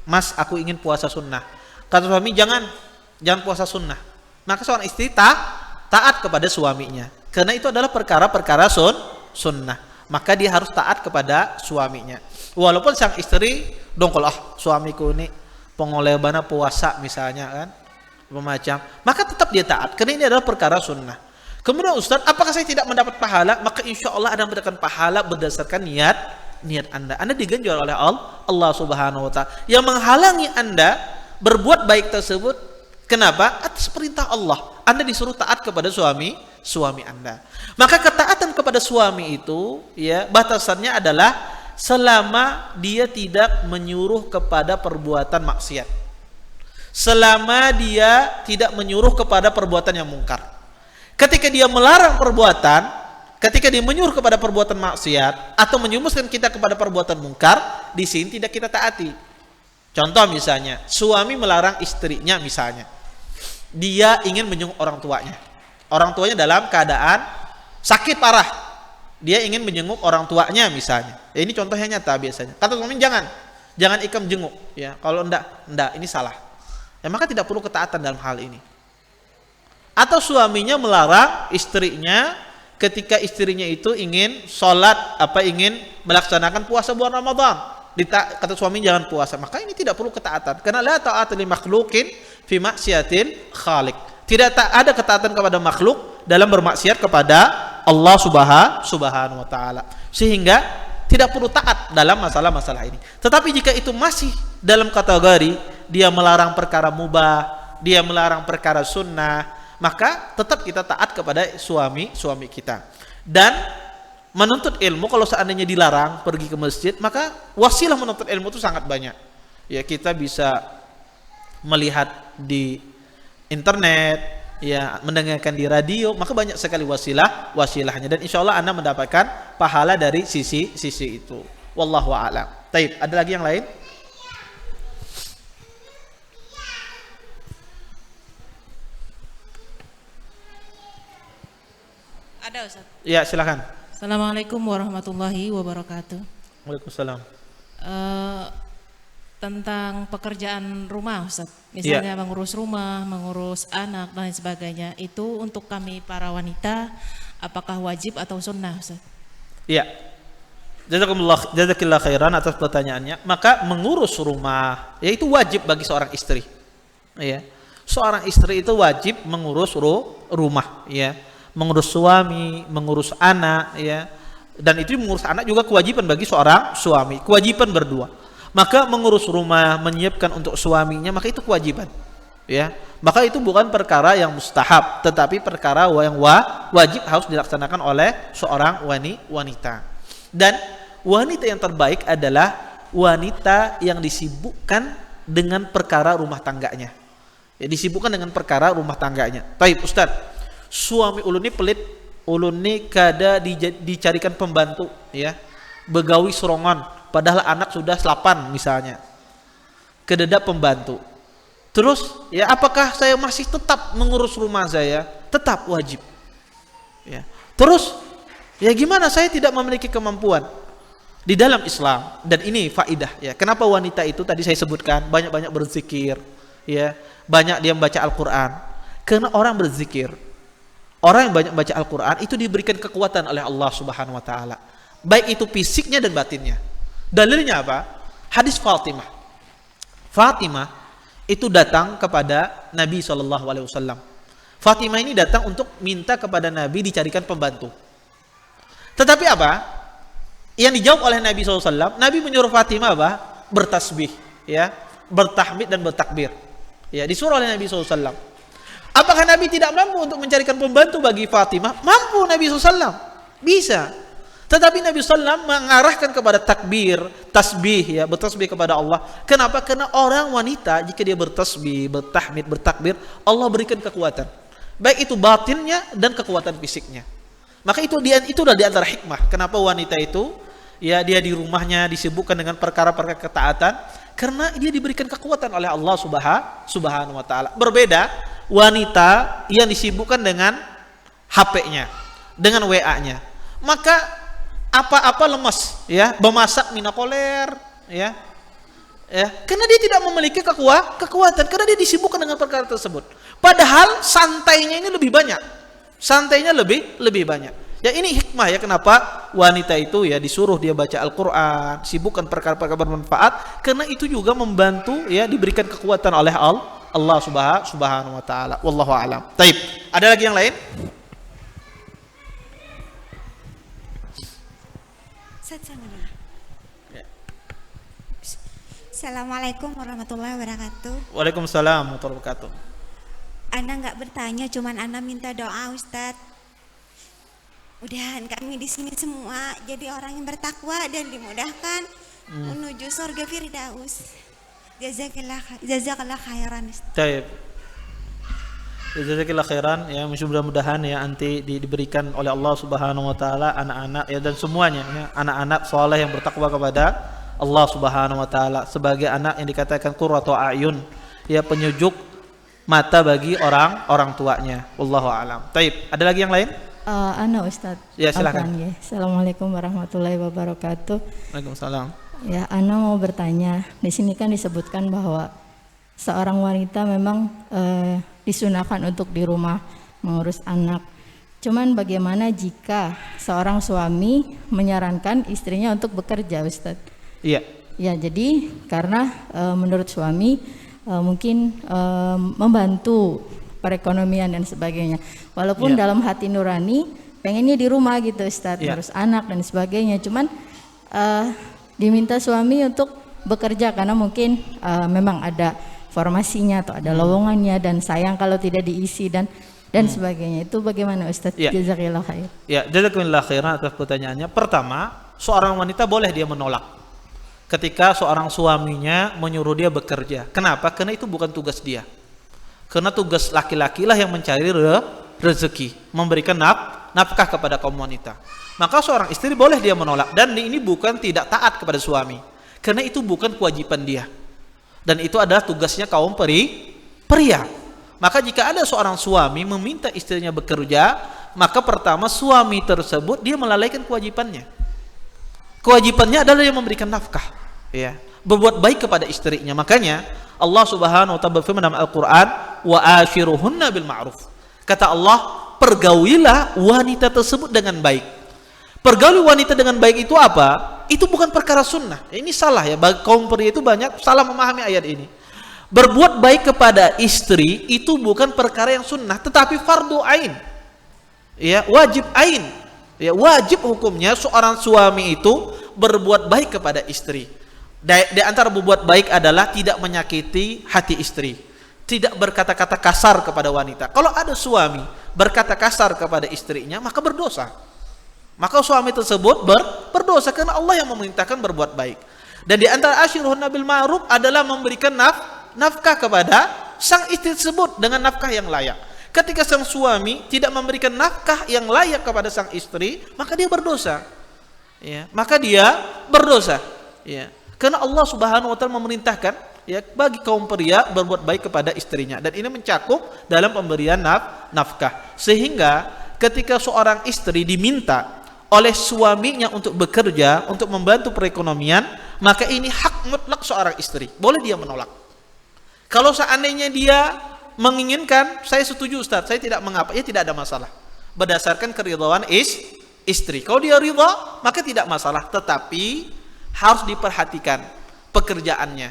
"Mas, aku ingin puasa sunnah." Kata suami, jangan puasa sunnah. Maka seorang istri taat kepada suaminya. Karena itu adalah perkara-perkara sunnah. Maka dia harus taat kepada suaminya. Walaupun sang istri dongkol, suamiku ini pengolehana puasa misalnya kan, macam, maka tetap dia taat. Karena ini adalah perkara sunnah. Kemudian Ustaz, apakah saya tidak mendapat pahala? Maka insya Allah Anda mendapatkan pahala berdasarkan niat Anda. Anda diganjar oleh Allah Subhanahu wa taala. Yang menghalangi Anda berbuat baik tersebut, kenapa? Atas perintah Allah. Anda disuruh taat kepada suami Anda. Maka ketaatan kepada suami itu, ya, batasannya adalah selama dia tidak menyuruh kepada perbuatan maksiat. Selama dia tidak menyuruh kepada perbuatan yang mungkar. Ketika dia melarang perbuatan, ketika dia menyuruh kepada perbuatan maksiat atau menjumuskan kita kepada perbuatan mungkar, di sini tidak kita taati. Contoh misalnya, suami melarang istrinya misalnya. Dia ingin menjenguk orang tuanya. Orang tuanya dalam keadaan sakit parah. Dia ingin menjenguk orang tuanya misalnya. Ya, ini contohnya nyata biasanya. Kata suami jangan ikam jenguk. Ya, kalau enggak ini salah. Ya, maka tidak perlu ketaatan dalam hal ini. Atau suaminya melarang istrinya ketika istrinya itu ingin sholat, ingin melaksanakan puasa bulan Ramadan. Kata suami jangan puasa, maka ini tidak perlu ketaatan. Karena la ta'ata li makhluqin fi maksiatil khaliq. Tidak ada ketaatan kepada makhluk dalam bermaksiat kepada Allah Subhanahu wa taala. Sehingga tidak perlu taat dalam masalah-masalah ini. Tetapi jika itu masih dalam kategori dia melarang perkara mubah, dia melarang perkara sunnah, maka tetap kita taat kepada suami kita. Dan menuntut ilmu, kalau seandainya dilarang pergi ke masjid, maka wasilah menuntut ilmu itu sangat banyak. Ya, kita bisa melihat di internet, ya, mendengarkan di radio, maka banyak sekali wasilahnya, dan insya Allah Anda mendapatkan pahala dari sisi itu. Wallahu a'lam. Taib, ada lagi yang lain? Ada, Ustaz. Ya, silakan. Assalamualaikum warahmatullahi wabarakatuh. Waalaikumsalam. Tentang pekerjaan rumah, Ustaz. Misalnya mengurus rumah, mengurus anak dan lain sebagainya. Itu untuk kami para wanita, apakah wajib atau sunnah, Ustaz? Iya. Jazakillah khairan atas pertanyaannya. Maka mengurus rumah, ya itu wajib bagi seorang istri. Ya. Seorang istri itu wajib mengurus rumah, ya. Mengurus suami, mengurus anak, ya. Dan itu mengurus anak juga kewajiban bagi seorang suami, kewajiban berdua. Maka mengurus rumah, menyiapkan untuk suaminya, maka itu kewajiban, ya. Maka itu bukan perkara yang mustahab, tetapi perkara yang wajib harus dilaksanakan oleh seorang wanita. Dan wanita yang terbaik adalah wanita yang disibukkan dengan perkara rumah tangganya. Ya, disibukkan dengan perkara rumah tangganya. Baik, Ustaz. Suami ulun ini pelit, ulun ini kada dicarikan pembantu, ya, begawi serongan, padahal anak sudah 8 misalnya, kededa pembantu. Terus, ya, apakah saya masih tetap mengurus rumah saya? Tetap wajib, ya. Terus, ya, gimana saya tidak memiliki kemampuan di dalam Islam? Dan ini faidah, ya. Kenapa wanita itu tadi saya sebutkan banyak-banyak berzikir, ya, banyak dia membaca Al-Quran? Karena orang berzikir, orang yang banyak baca Al-Quran itu diberikan kekuatan oleh Allah Subhanahu wa taala. Baik itu fisiknya dan batinnya. Dalilnya apa? Hadis Fatimah. Fatimah itu datang kepada Nabi SAW. Fatimah ini datang untuk minta kepada Nabi dicarikan pembantu. Tetapi apa? Yang dijawab oleh Nabi SAW, Nabi menyuruh Fatimah apa? Bertasbih, ya, bertahmid dan bertakbir. Ya, disuruh oleh Nabi SAW. Apakah Nabi tidak mampu untuk mencarikan pembantu bagi Fatimah? Mampu Nabi SAW, bisa. Tetapi Nabi SAW mengarahkan kepada takbir, tasbih, ya, bertasbih kepada Allah. Kenapa? Karena orang wanita jika dia bertasbih, bertahmid, bertakbir, Allah berikan kekuatan. Baik itu batinnya dan kekuatan fisiknya. Maka itu itulah di antara hikmah. Kenapa wanita itu, ya, dia di rumahnya disibukkan dengan perkara-perkara ketaatan, karena dia diberikan kekuatan oleh Allah Subhanahu wa taala. Berbeda wanita yang disibukkan dengan HP-nya, dengan WA-nya, maka apa-apa lemas, ya, memasak minakoler, ya, karena dia tidak memiliki kekuatan, karena dia disibukkan dengan perkara tersebut. Padahal santainya ini lebih banyak, santainya lebih banyak. Ya, ini hikmah, ya, kenapa wanita itu, ya, disuruh dia baca Al-Quran, sibukkan perkara-perkara bermanfaat, karena itu juga membantu, ya, diberikan kekuatan oleh Allah Subhanahu wa taala. Wallahu a'lam. Taib. Ada lagi yang lain? Assalamualaikum warahmatullahi wabarakatuh. Waalaikumsalam warahmatullahi wabarakatuh. Anda nggak bertanya, cuman Anda minta doa, Ustadz. Mudahan kami di sini semua jadi orang yang bertakwa dan dimudahkan menuju surga Firdaus. Jazakallah khairan. Baik. Jazakallah khairan ya, mudah-mudahan ya nanti diberikan oleh Allah Subhanahu wa taala anak-anak ya dan semuanya ya, anak-anak saleh yang bertakwa kepada Allah Subhanahu wa taala sebagai anak yang dikatakan qurratu a'yun, ya penyujuk mata bagi orang tuanya. Wallahu a'lam. Baik, ada lagi yang lain? Ustadz. Ya, silakan. Ya. Assalamualaikum warahmatullahi wabarakatuh. Waalaikumsalam. Ya, Ana mau bertanya. Di sini kan disebutkan bahwa seorang wanita memang disunahkan untuk di rumah mengurus anak. Cuman bagaimana jika seorang suami menyarankan istrinya untuk bekerja, Ustadz? Iya. Ya, jadi karena menurut suami mungkin membantu perekonomian dan sebagainya. Walaupun dalam hati nurani pengennya di rumah gitu, Ustadz, ngurus anak dan sebagainya. Cuman diminta suami untuk bekerja karena mungkin memang ada formasinya atau ada lowongannya dan sayang kalau tidak diisi dan sebagainya. Itu bagaimana, Ustadz? Jazakallah khair. Ya, jazakallah khairan atas pertanyaannya. Pertama, seorang wanita boleh dia menolak ketika seorang suaminya menyuruh dia bekerja. Kenapa? Karena itu bukan tugas dia. Karena tugas laki-laki lah yang mencari rezeki, memberikan nafkah kepada kaum wanita. Maka seorang istri boleh dia menolak, dan ini bukan tidak taat kepada suami, karena itu bukan kewajiban dia, dan itu adalah tugasnya kaum pria. Maka jika ada seorang suami meminta istrinya bekerja, maka pertama suami tersebut dia melalaikan kewajibannya. Kewajibannya adalah yang memberikan nafkah, ya, berbuat baik kepada istrinya. Makanya Allah Subhanahu wa taala berfirman dalam Al-Qur'an, wa ashiruhunna bil ma'ruf. Kata Allah, pergaulilah wanita tersebut dengan baik. Pergauli wanita dengan baik itu apa? Itu bukan perkara sunnah. Ini salah ya, bagi kaum pria itu banyak salah memahami ayat ini. Berbuat baik kepada istri itu bukan perkara yang sunnah, tetapi fardu ain. Ya, wajib ain. Ya, wajib hukumnya seorang suami itu berbuat baik kepada istri. Di antara berbuat baik adalah tidak menyakiti hati istri, tidak berkata-kata kasar kepada wanita. Kalau ada suami berkata kasar kepada istrinya, maka berdosa. Maka suami tersebut berdosa karena Allah yang memerintahkan berbuat baik. Dan di antara ashiruhunna bil ma'ruf adalah memberikan nafkah kepada sang istri tersebut dengan nafkah yang layak. Ketika sang suami tidak memberikan nafkah yang layak kepada sang istri, maka dia berdosa. Ya, maka dia berdosa. Ya. Karena Allah Subhanahu wa taala memerintahkan ya bagi kaum pria berbuat baik kepada istrinya, dan ini mencakup dalam pemberian nafkah. Sehingga ketika seorang istri diminta oleh suaminya untuk bekerja, untuk membantu perekonomian, maka ini hak mutlak seorang istri. Boleh dia menolak. Kalau seandainya dia menginginkan, saya setuju Ustaz, saya tidak mengapa, ya tidak ada masalah. Berdasarkan keridhaan istri. Kalau dia ridha, maka tidak masalah, tetapi harus diperhatikan pekerjaannya.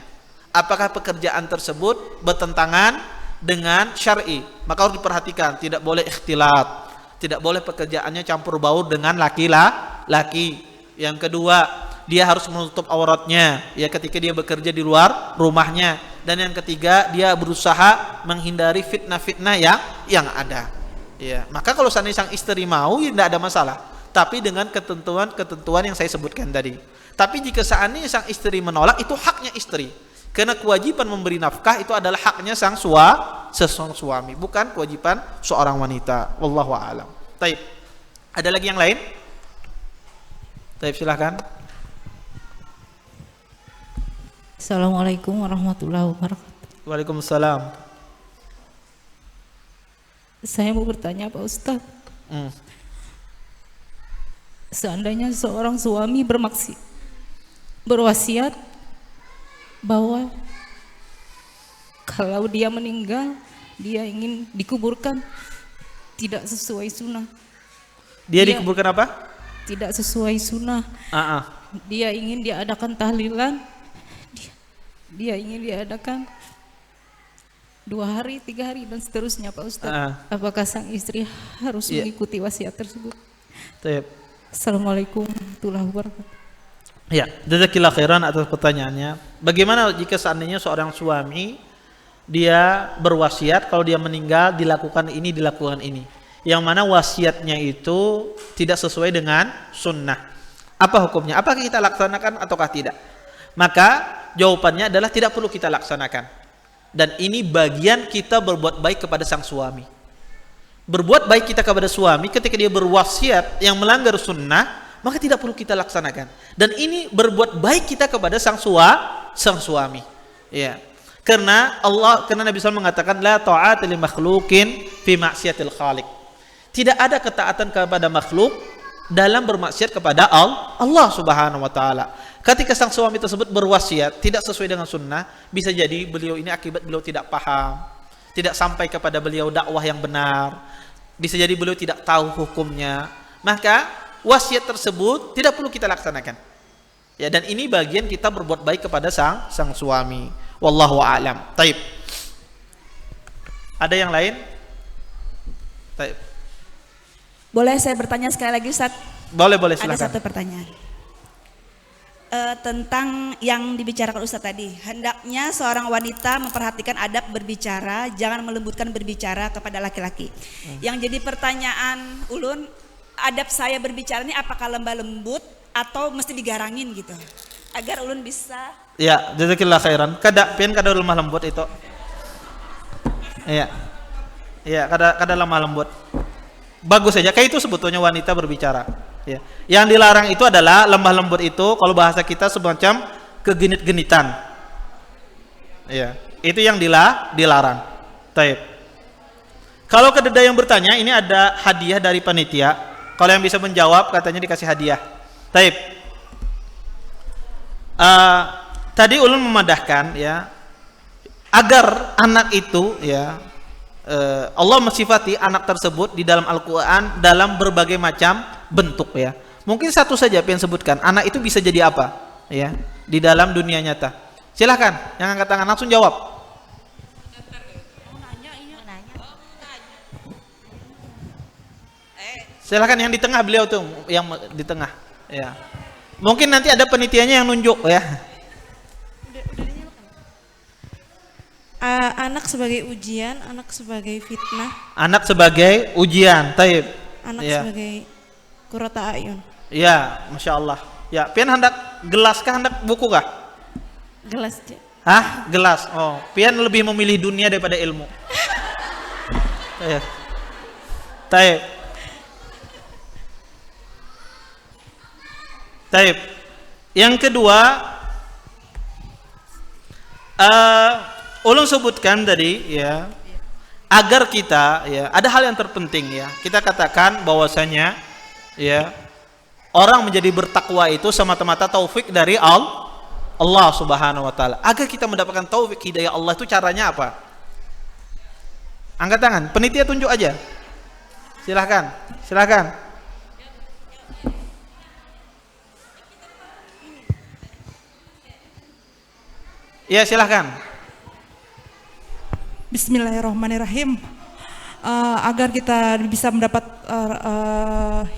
Apakah pekerjaan tersebut bertentangan dengan syar'i? Maka harus diperhatikan, tidak boleh ikhtilat, tidak boleh pekerjaannya campur baur dengan laki-laki. Yang kedua, dia harus menutup auratnya ya ketika dia bekerja di luar rumahnya. Dan yang ketiga, dia berusaha menghindari fitnah-fitnah yang ada. Ya, maka kalau seandainya sang istri mau, ya tidak ada masalah. Tapi dengan ketentuan yang saya sebutkan tadi. Tapi jika seandainya sang istri menolak, itu haknya istri. Karena kewajiban memberi nafkah itu adalah haknya sang suami, bukan kewajiban seorang wanita. Wallahu a'lam. Taib. Ada lagi yang lain? Taib, silakan. Assalamualaikum warahmatullahi wabarakatuh. Waalaikumsalam. Saya mau bertanya Pak Ustaz. Seandainya seorang suami berwasiat bahwa kalau dia meninggal, dia ingin dikuburkan tidak sesuai sunnah. Dia dikuburkan apa? Tidak sesuai sunnah. Dia ingin diadakan tahlilan. Dia ingin diadakan 2 hari, 3 hari dan seterusnya Pak Ustaz. Apakah sang istri harus mengikuti wasiat tersebut? Assalamualaikum warahmatullahi wabarakatuh. Ya, jazakallahu khairan atas pertanyaannya. Bagaimana jika seandainya seorang suami dia berwasiat kalau dia meninggal dilakukan ini, dilakukan ini. yang mana wasiatnya itu tidak sesuai dengan sunnah. Apa hukumnya? Apakah kita laksanakan ataukah tidak? Maka jawabannya adalah tidak perlu kita laksanakan. Dan ini bagian kita berbuat baik kepada sang suami. Berbuat baik kita kepada suami ketika dia berwasiat yang melanggar sunnah, maka tidak perlu kita laksanakan. Dan ini berbuat baik kita kepada sang suami. Ya. Karena Nabi SAW mengatakan la ta'ata li makhluqin fi ma'siyatil khaliq. Tidak ada ketaatan kepada makhluk dalam bermaksiat kepada Allah Subhanahu wa taala. Ketika sang suami tersebut berwasiat tidak sesuai dengan sunnah, bisa jadi beliau ini akibat beliau tidak paham, tidak sampai kepada beliau dakwah yang benar. Bisa jadi beliau tidak tahu hukumnya. Maka wasiat tersebut tidak perlu kita laksanakan. Ya, dan ini bagian kita berbuat baik kepada sang suami. Wallahu a'lam. Taib. Ada yang lain? Taib. Boleh saya bertanya sekali lagi, Ustaz? Boleh silakan. Ada satu pertanyaan. Tentang yang dibicarakan Ustaz tadi, hendaknya seorang wanita memperhatikan adab berbicara, jangan melembutkan berbicara kepada laki-laki. Yang jadi pertanyaan ulun, adab saya berbicara ini apakah lembah lembut atau mesti digarangin gitu, agar ulun bisa. Ya, jazakillah khairan. Kada lemah lembut itu. Iya. Iya, kada lemah lembut. Bagus saja. Kayak itu sebetulnya wanita berbicara. Ya. Yang dilarang itu adalah lemah lembut itu kalau bahasa kita semacam kegenit-genitan. Ya. Itu yang dilarang. Taib. Kalau kededa yang bertanya, ini ada hadiah dari panitia. Kalau yang bisa menjawab katanya dikasih hadiah. Taib. Tadi ulun memadahkan ya, agar anak itu ya, Allah mensifati anak tersebut di dalam Al-Quran dalam berbagai macam bentuk ya. Mungkin satu saja yang sebutkan, anak itu bisa jadi apa ya di dalam dunia nyata. Silahkan yang angkat tangan langsung jawab. Silahkan yang di tengah, beliau tuh yang di tengah ya. Mungkin nanti ada penitiannya yang nunjuk ya. Anak sebagai ujian, anak sebagai fitnah. Anak sebagai ujian, taib. Anak ya. sebagai qurrata ayun. Ya, masya Allah. Ya, pian hendak gelas kah, hendak buku kah? Gelas. Hah, gelas. Oh, pian lebih memilih dunia daripada ilmu. Taib. Taib. Taib. Yang kedua, ulun sebutkan tadi ya, agar kita ya, ada hal yang terpenting ya, kita katakan bahwasanya ya, orang menjadi bertakwa itu semata-mata taufik dari Allah Subhanahu wa taala. Agar kita mendapatkan taufik hidayah Allah itu caranya apa? Angkat tangan, penitia tunjuk aja. Silahkan. Ya, silahkan. Bismillahirrahmanirrahim. Agar kita bisa mendapat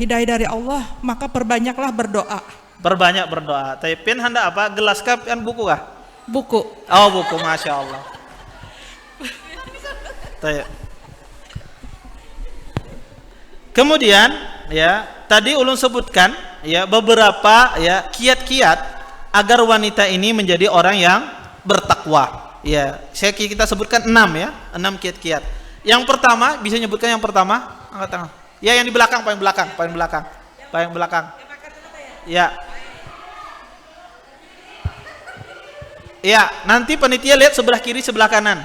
hidayah dari Allah, maka perbanyaklah berdoa. Perbanyak berdoa. Tapi pian hendak apa? Gelas kah? Pian buku kah? Buku. Oh, buku, masya Allah. Kemudian ya, tadi ulun sebutkan ya beberapa ya kiat-kiat agar wanita ini menjadi orang yang bertakwa. Ya, kita sebutkan 6 ya, 6 kiat-kiat. Yang pertama, bisa nyebutkan yang pertama? Angkat tangan. Ya, yang di belakang, paling belakang. Ya. Ya, nanti panitia lihat sebelah kiri, sebelah kanan.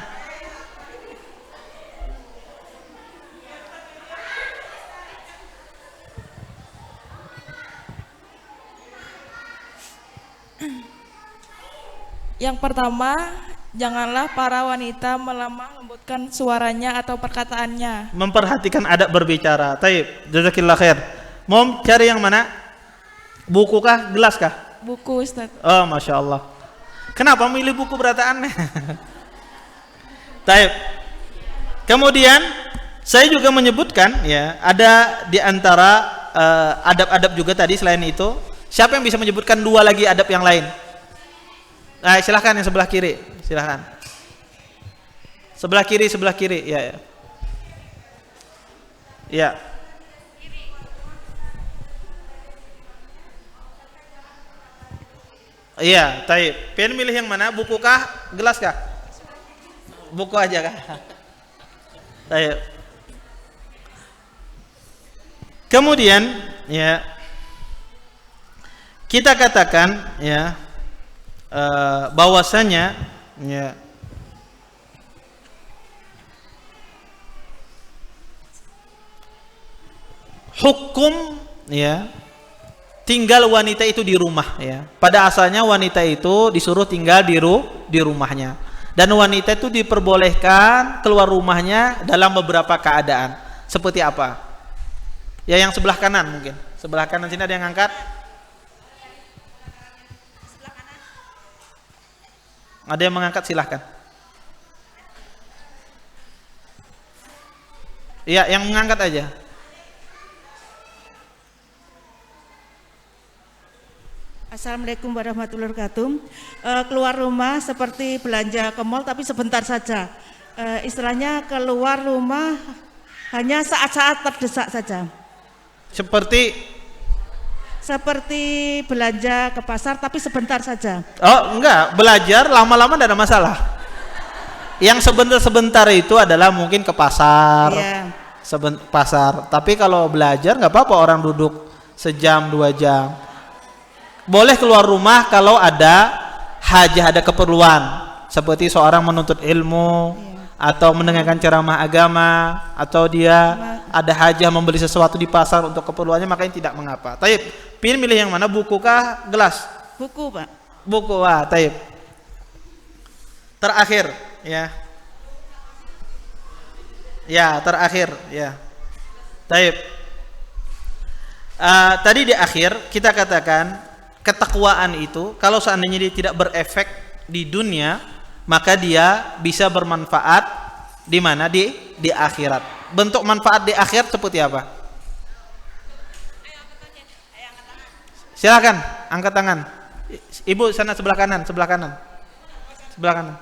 Yang pertama, janganlah para wanita melemah lembutkan suaranya atau perkataannya. Memperhatikan adab berbicara. Taib, jazakillah khair. Mau cari yang mana? Buku kah, gelas kah? Buku, Ustaz. Oh, masya Allah. Kenapa milih buku berataan? Taib. Kemudian saya juga menyebutkan ya, ada di antara adab-adab juga tadi selain itu. Siapa yang bisa menyebutkan 2 lagi adab yang lain? Nah, silahkan yang sebelah kiri, silahkan. Sebelah kiri, ya. Ya. Iya, taib. Pian milih yang mana? Buku kah? Gelas kah? Buku aja kah? Taib. Kemudian, ya, kita katakan, ya, bahwasanya, ya, hukum, ya, tinggal wanita itu di rumah, ya. Pada asalnya wanita itu disuruh tinggal di rumahnya, dan wanita itu diperbolehkan keluar rumahnya dalam beberapa keadaan. Seperti apa? Ya, yang sebelah kanan mungkin. Sebelah kanan sini ada yang angkat? Ada yang mengangkat, silahkan. Ya, yang mengangkat aja. Assalamualaikum warahmatullahi wabarakatuh. Keluar rumah seperti belanja ke mall tapi sebentar saja. Istilahnya keluar rumah hanya saat-saat terdesak saja. Seperti belanja ke pasar tapi sebentar saja. Oh, enggak, belajar lama-lama tidak ada masalah. Yang sebentar-sebentar itu adalah mungkin ke pasar. Iya. Pasar. Tapi kalau belajar nggak apa-apa, orang duduk sejam 2 jam. Boleh keluar rumah kalau ada hajah, ada keperluan, seperti seorang menuntut ilmu, atau mendengarkan ceramah agama, atau dia ada hajah membeli sesuatu di pasar untuk keperluannya, makanya tidak mengapa. Taib, pilih milih yang mana, buku kah, gelas? Buku, Pak. Buku, wah, taib. Terakhir, ya. Ya, terakhir, ya. Taib. Tadi di akhir kita katakan ketakwaan itu kalau seandainya dia tidak berefek di dunia, maka dia bisa bermanfaat di mana? Di akhirat. Bentuk manfaat di akhirat seperti apa? Silakan angkat tangan. Ibu sana sebelah kanan, sebelah kanan. Sebelah kanan.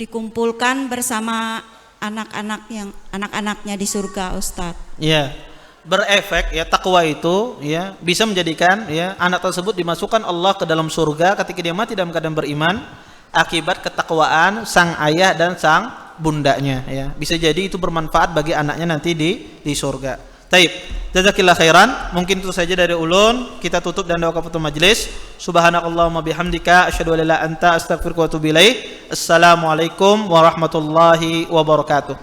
Dikumpulkan bersama anak-anaknya di surga, Ustadz. Ya, berefek, ya, takwa itu, ya, bisa menjadikan, ya, anak tersebut dimasukkan Allah ke dalam surga ketika dia mati dalam keadaan beriman akibat ketakwaan sang ayah dan sang bundanya, ya. Bisa jadi itu bermanfaat bagi anaknya nanti di surga. Taib, jazakillah khairan. Mungkin itu saja dari ulun. Kita tutup dan doa kafatul majlis. Subhanakallahumma bihamdika asyhadu an la ilaha illa anta astaghfiruka wa atubu ilaik. Assalamualaikum warahmatullahi wabarakatuh.